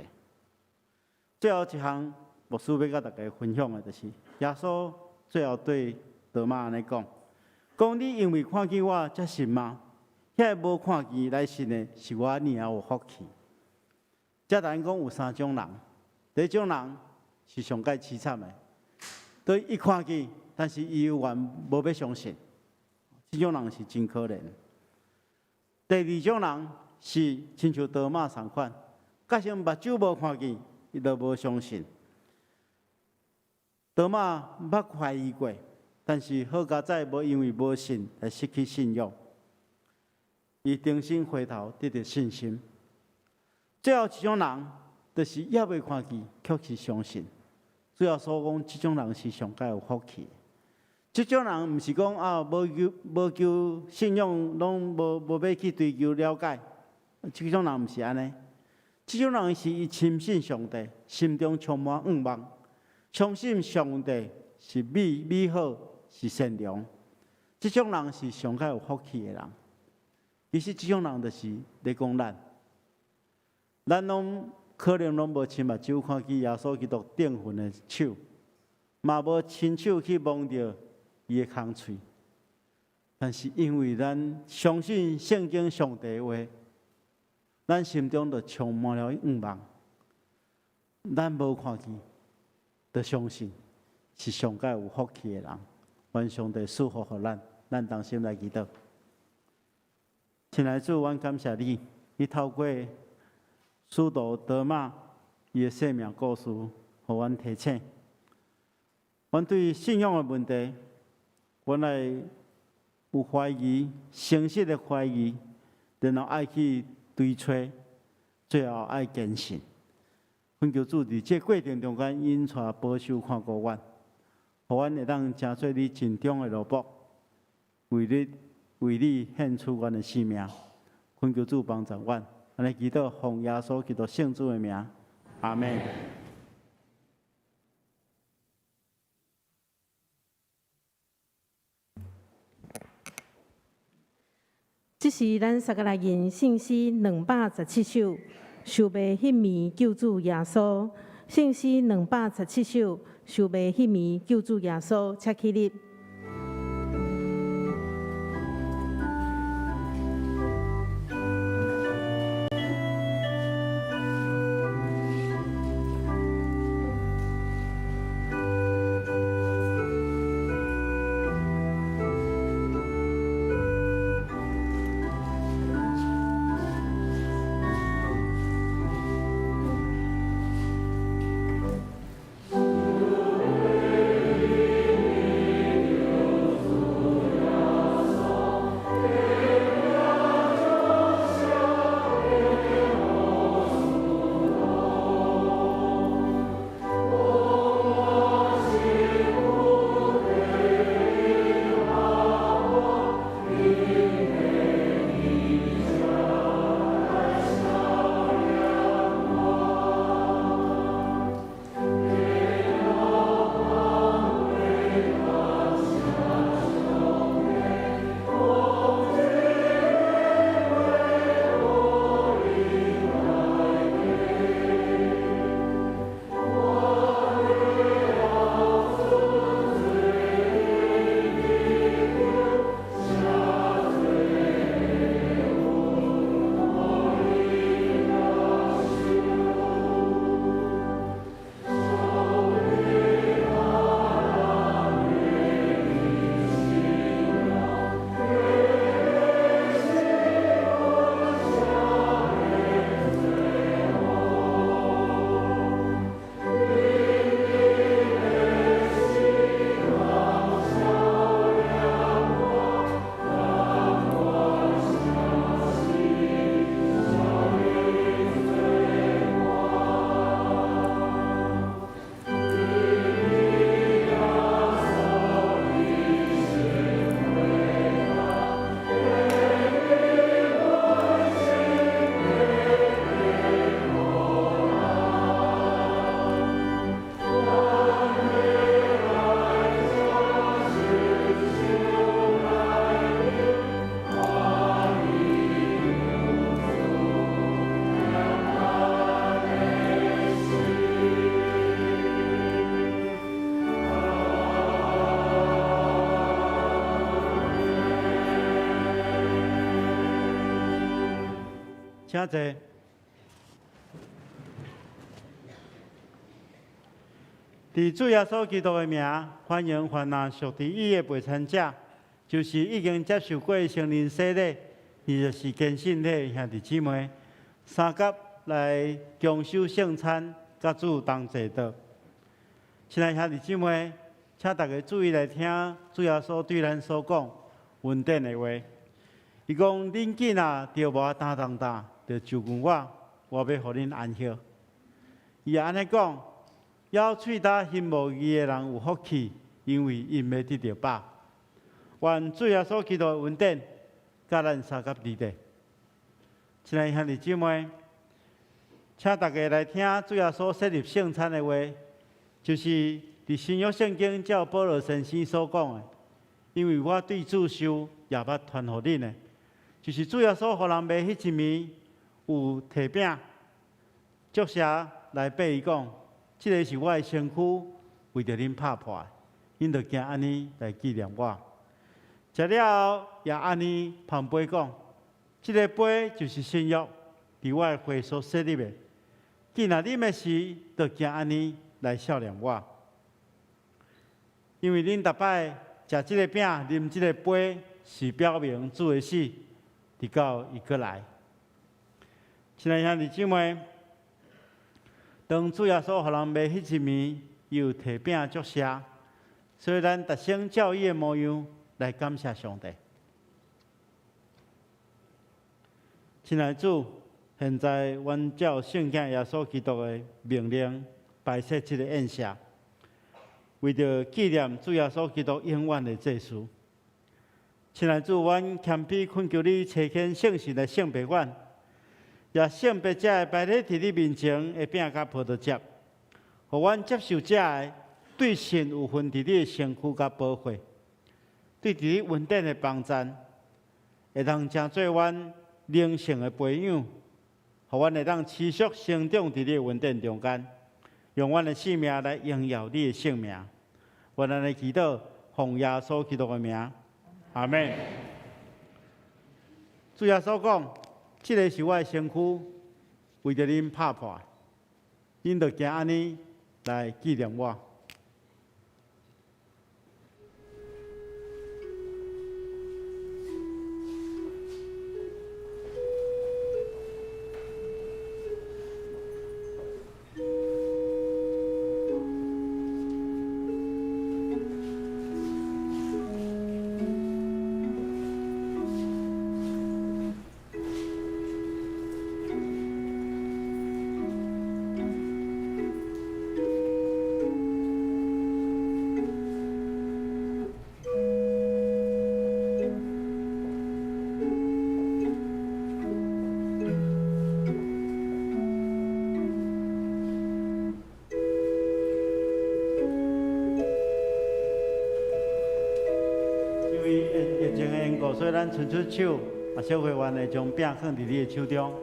最后一项，牧师要甲大家分享的，就是耶稣最后对多马安尼讲：“讲你因为看见我才信吗？遐无看见来信的，是我尔有福气。”这等于讲有三种人，第一种人是上界凄惨的，对一看见，但是伊完无要相信，这种人是真可怜。第二种人是亲像多马同款。假使目睭无看见，伊就无相信。多马捌怀疑过，但是好佳在无因为无信而失去信仰，伊重新回头得到信心。最后一种人，就是也未看见，却是相信。主要所讲，这种人是上界有福气。这种人毋是讲无求信仰，拢无要去追求了解。这种人毋是安尼。这种人是伊深信上帝，心中充满愿望，相信上帝是美好，是善良。这种人是上界有福气的人。其实这种人就是在讲咱拢可能拢无亲目睭看见耶稣基督钉痕的手，嘛无亲手去摸着伊的空喙，但是因为咱相信圣经上帝的话。咱心中就充满了愿望，咱无看见，就相信是上界有福气的人。愿上帝赐福予咱，咱同心来祈祷。亲爱的主，阮感谢你，你透过使徒多马伊的生命故事，互阮提醒。阮对信仰的问题，原来有怀疑，诚实的怀疑，然后爱去。追吹，最后爱坚信。恳求主伫这过程中间，引带保守看顾阮，互阮会当成做你尽忠的奴仆，为你献出阮的性命。恳求主帮助阮，安尼祈祷奉耶稣基督圣主的名，阿门。这是咱撒迦利亚信息217首，受被迄暝救主耶稣。信息217首，受被迄暝救主耶稣，请起立。请坐。伫主耶稣基督的名，欢迎凡那属伫伊的陪参者，就是已经接受过圣灵洗礼，伊就是坚信的兄弟姊妹，三甲来共修圣餐，甲主同坐道。亲爱兄弟姊妹，请大家注意来听主耶稣对咱所讲稳定的话。伊讲：恁囝仔着无担当担，着就问我要互恁安息。伊也安尼讲。要喙焦心无义的人有福气，因为因要得到饱。愿主耶稣基督的恩典，甲咱三甲伫地。亲爱兄弟姊妹，请大家来听主耶稣设立圣餐的话，就是伫新约圣经照保罗先生所讲的。因为我对主受也捌传互恁的，就是主耶稣互人卖迄一暝，有摕饼，祝谢来爬伊讲。这个是我的身躯，为着恁拍破，恁着行安尼来纪念我。食了后，也安尼旁杯讲，这个杯就是新约，伫我的会所设立的。既然恁的事，着行安尼来孝念我。因为恁逐摆食这个饼、啉这个杯，是表明主的死，直到伊过来。亲爱兄弟姊妹。当主耶稣互人卖迄一暝，又摕饼祝谢，所以咱达生照伊的模样来感谢上帝。亲爱的主，现在阮照圣经耶稣基督的命令摆设这个宴席，为着纪念主耶稣基督永远的祭司。亲爱的主，阮谦卑恳求你垂听圣神的圣白阮。也圣别者的摆咧伫你面前的饼甲葡萄汁，互阮接受者的对神有份伫你的身躯甲保护，对伫你稳定的帮赞，会当成做阮灵性的培养，互阮会当持续成长伫你的稳定中间，用阮的性命来荣耀你的圣名。我咱的祈祷，奉耶稣基督的名，阿门。主耶稣讲。这个是我的身躯，为着恁拍破，恁着行安尼来纪念我。所以咱伸出手，啊，小会员会将饼放伫你的手中。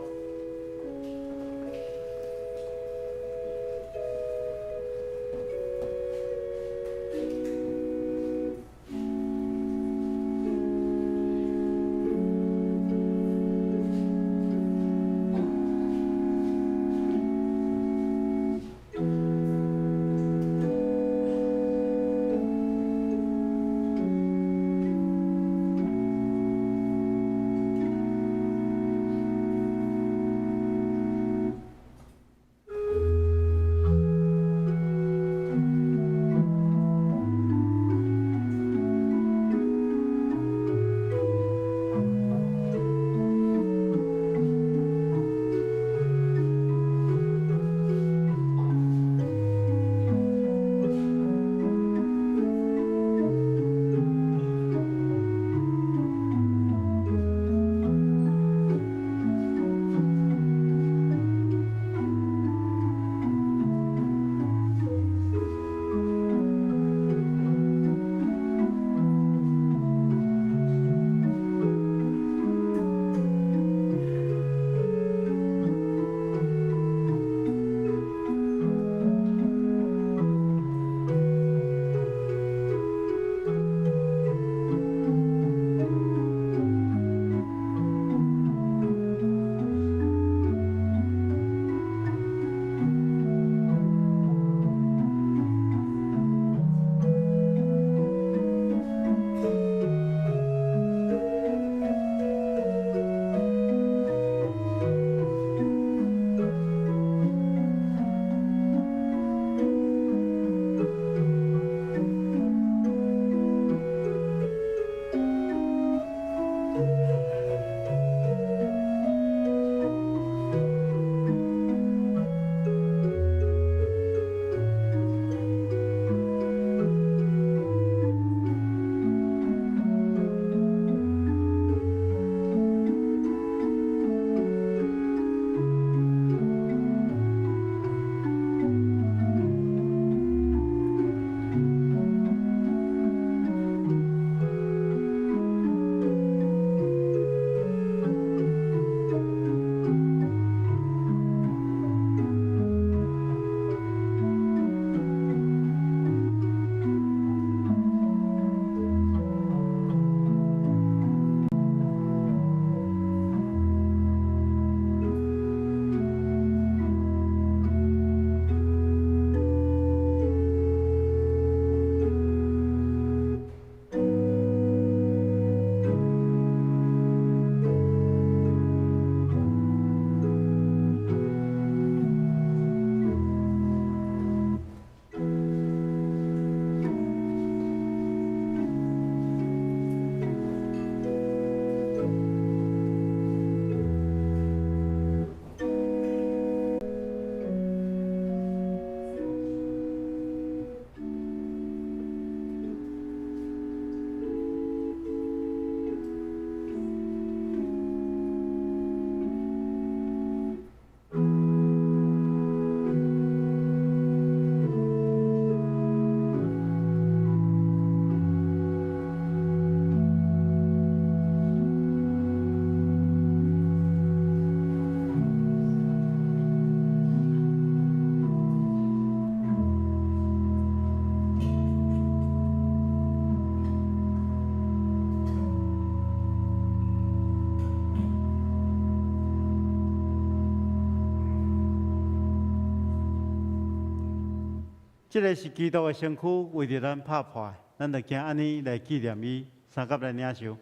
这个是基督的身躯为着咱拍破的，咱就惊安尼来纪念伊，三甲来领受。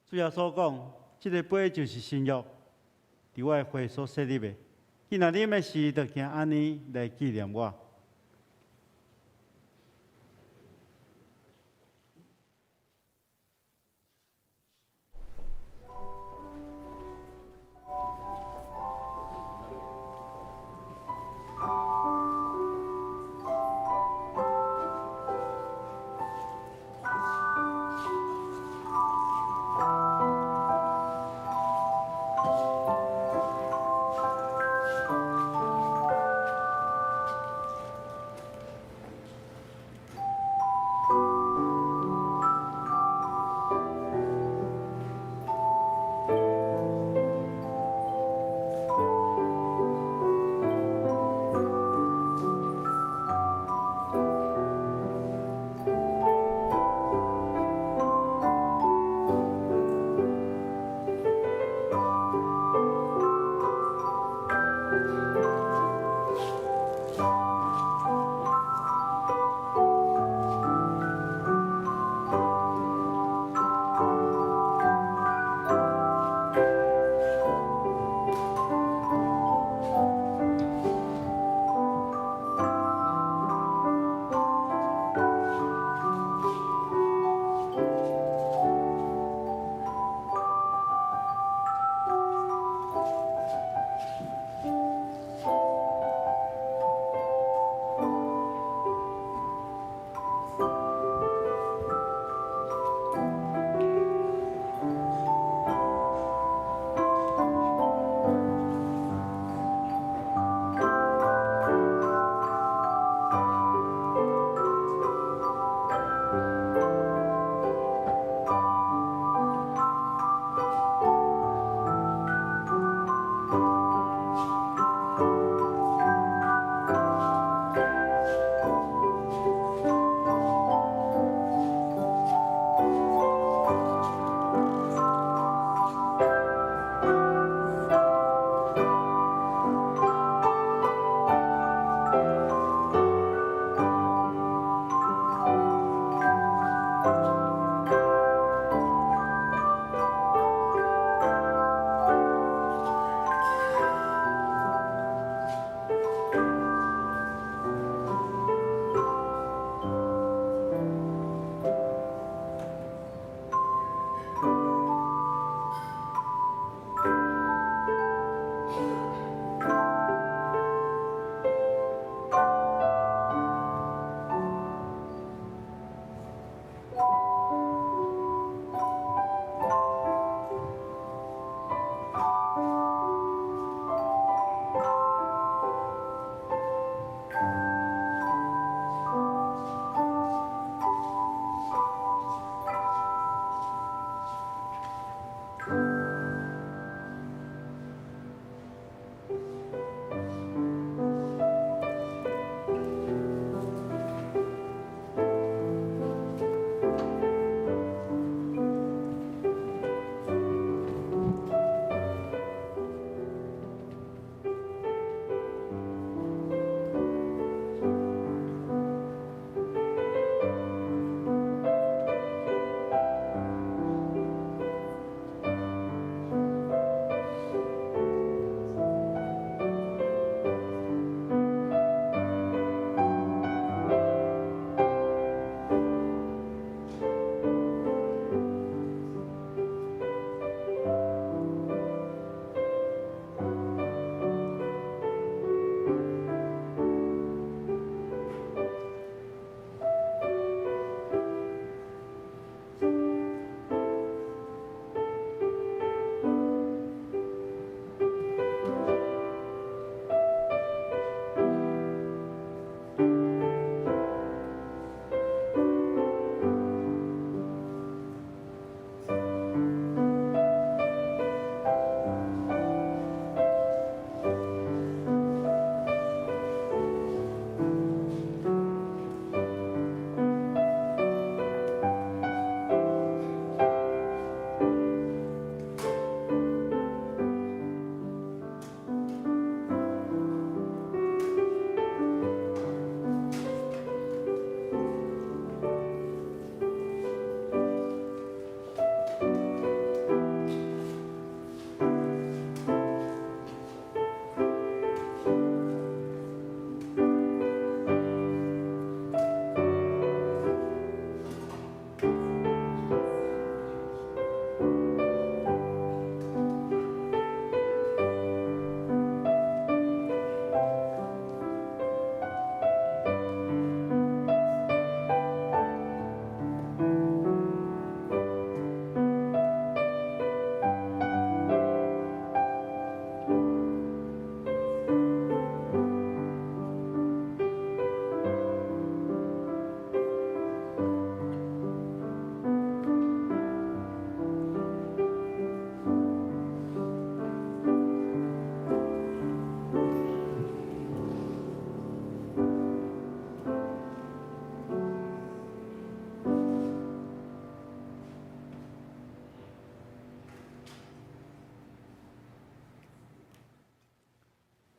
主要所讲，这个杯就是新约，伫我的会所设立的。既然啉的时，就惊安尼来纪念我。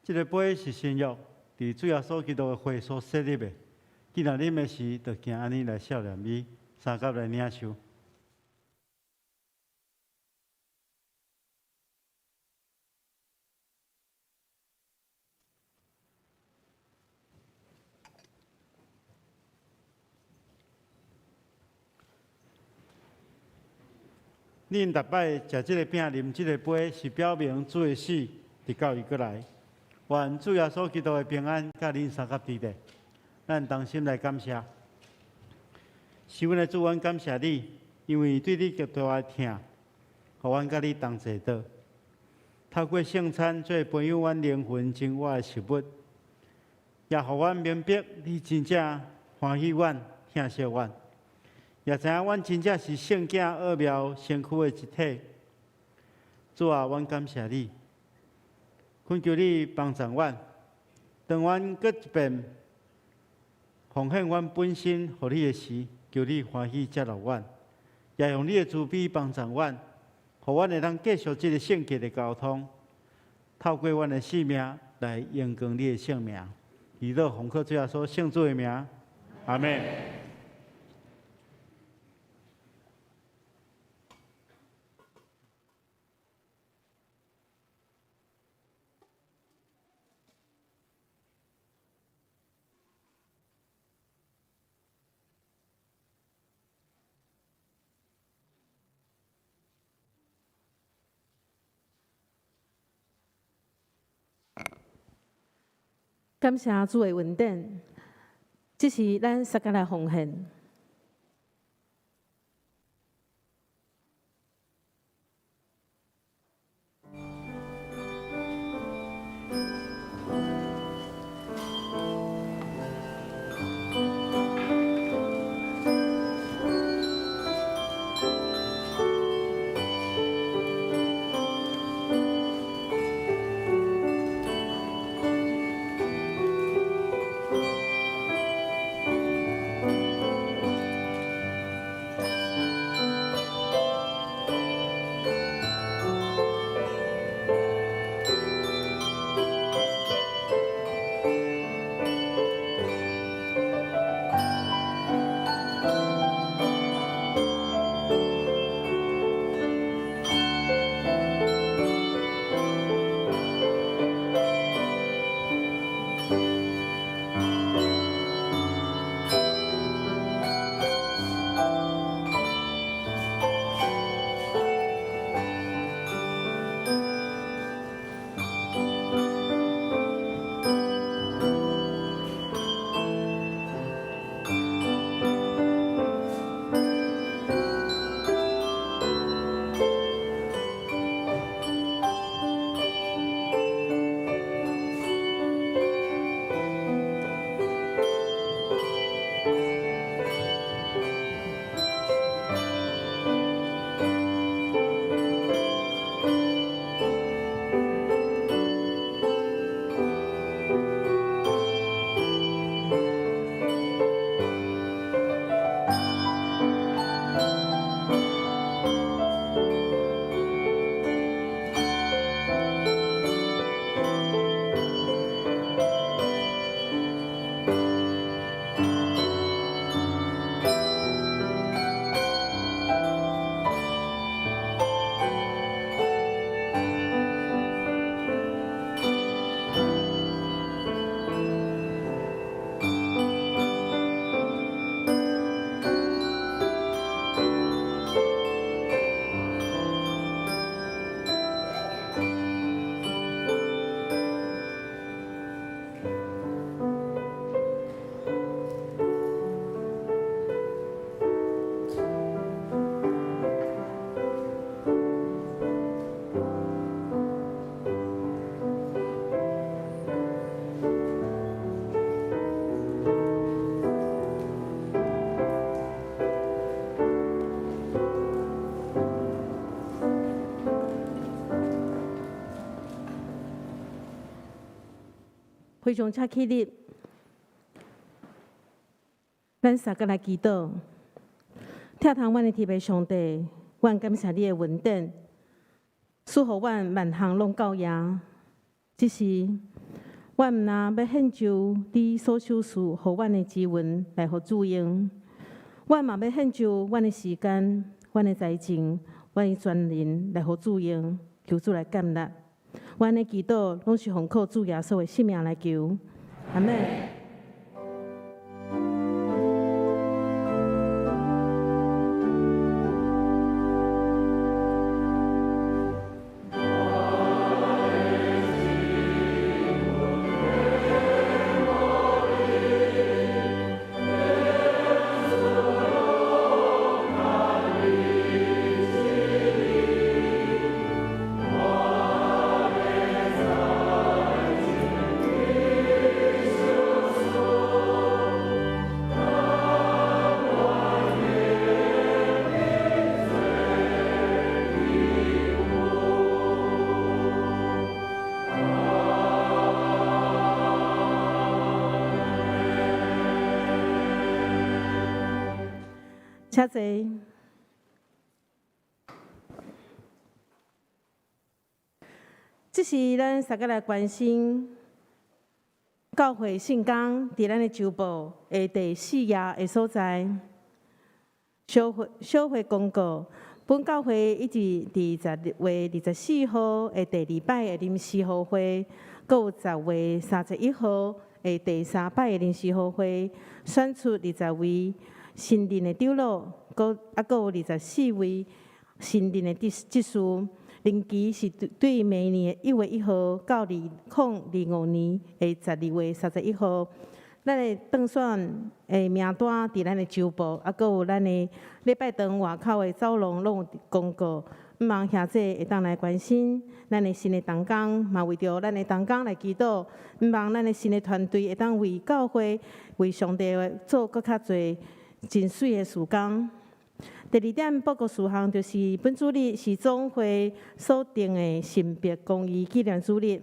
这个杯是新约，伫主耶稣基督的血所设立的。既然啉的时，就行安尼来少年伊，三甲来领受。恁逐摆食即个饼、啉即个杯，是表明主的死伫到伊过来。愿主耶稣基督的平安，甲恁三甲伫咧。咱同心来感谢。是阮的主，阮感谢你，因为对你极大的疼，互阮甲你同齐倒。透过圣餐做培养阮灵魂生活的食物，也互阮明白你真正欢喜阮、疼惜阮。也知影阮真正是圣囝奥妙身躯的一体。主啊，阮感谢你，恳求你帮助阮，当阮搁一遍奉献阮本身互你的时，求你欢喜接纳阮，也用你的慈悲帮助阮，互阮会当继续这个圣洁的交通，透过阮的性命来荣光你的圣名。以祷奉靠主耶稣圣主的名，阿门。感谢主的恩典，这是咱三个来奉献。非常恰起立，咱三个来祈祷。听从阮的天父上帝，阮感谢你的恩典，赐予阮万项拢够赢。只是阮毋但要献就你所手赐互阮的资源来互主用，阮嘛要献就阮的时间、阮的财情、阮的全人来互主用，求主来感纳。阮的祈祷拢是奉靠主耶稣的性命来求，阿门。请坐。这是咱大家来关心教会圣工伫咱的周报的第4页的所在。小会公告，本教会一直伫10月24号的第2摆的临时互会，搁有10月31号的第3摆的临时互会，选出20位新任的长老，搁有24位新任的执事，任期是对明年1月1号到2025年的12月31号。咱的当选的名单伫咱的周报，搁有咱的礼拜堂外口的走廊拢有公告，毋茫兄弟会当来关心咱的新的同工，嘛为着咱的同工来祈祷，毋茫咱的新的团队会当为教会、为上帝做搁较侪真水的事工。第2点报告事项就是本主日是总会所定的性别公益纪念主日，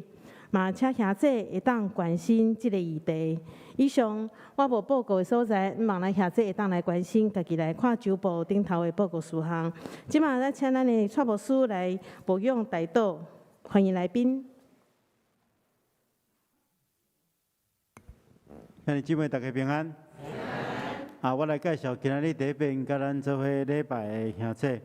嘛请兄弟会当关心这个议题。以上我无报告的所在，毋茫咱兄弟会当来关心，家己来看周报顶头的报告事项。即马咱请咱的蔡牧师来牧养代祷，欢迎来宾。兄弟姊妹，大家平安。我来介绍今仔日第一遍甲咱做伙礼拜的兄弟。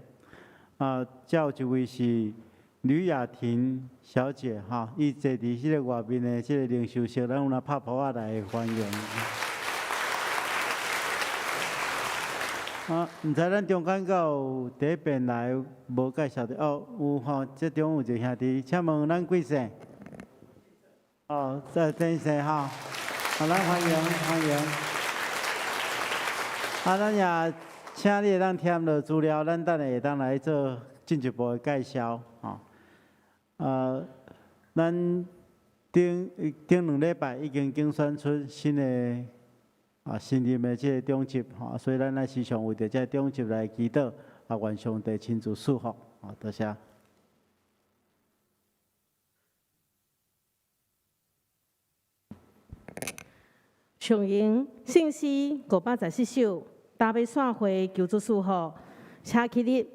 才有一位是吕雅婷小姐伊坐伫迄个外面的即个灵修室，咱有来拍鼓仔来欢迎。毋知咱中间有第一遍来无介绍的有这中有一个兄弟，请问咱几岁？在第岁咱欢迎。咱也请你会当填落资料，咱等下会当来做进一步的介绍咱顶2礼拜已经竞选出新的新任的这个长执所以咱来时常为着这长执来祈祷，愿上帝亲自赐福多谢。上营信息514首，搭配散会求助事务，请起立。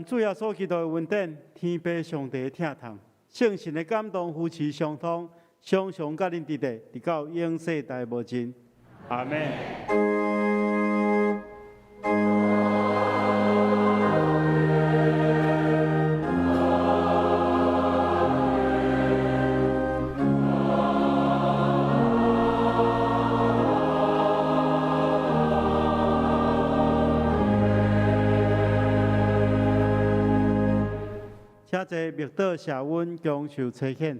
主要所基督的恩典，天父上帝的疼痛，圣神的感动，夫妻相通，常常甲恁伫地，直到永世代无尽。阿门。请坐，默祷谢恩，共受差遣。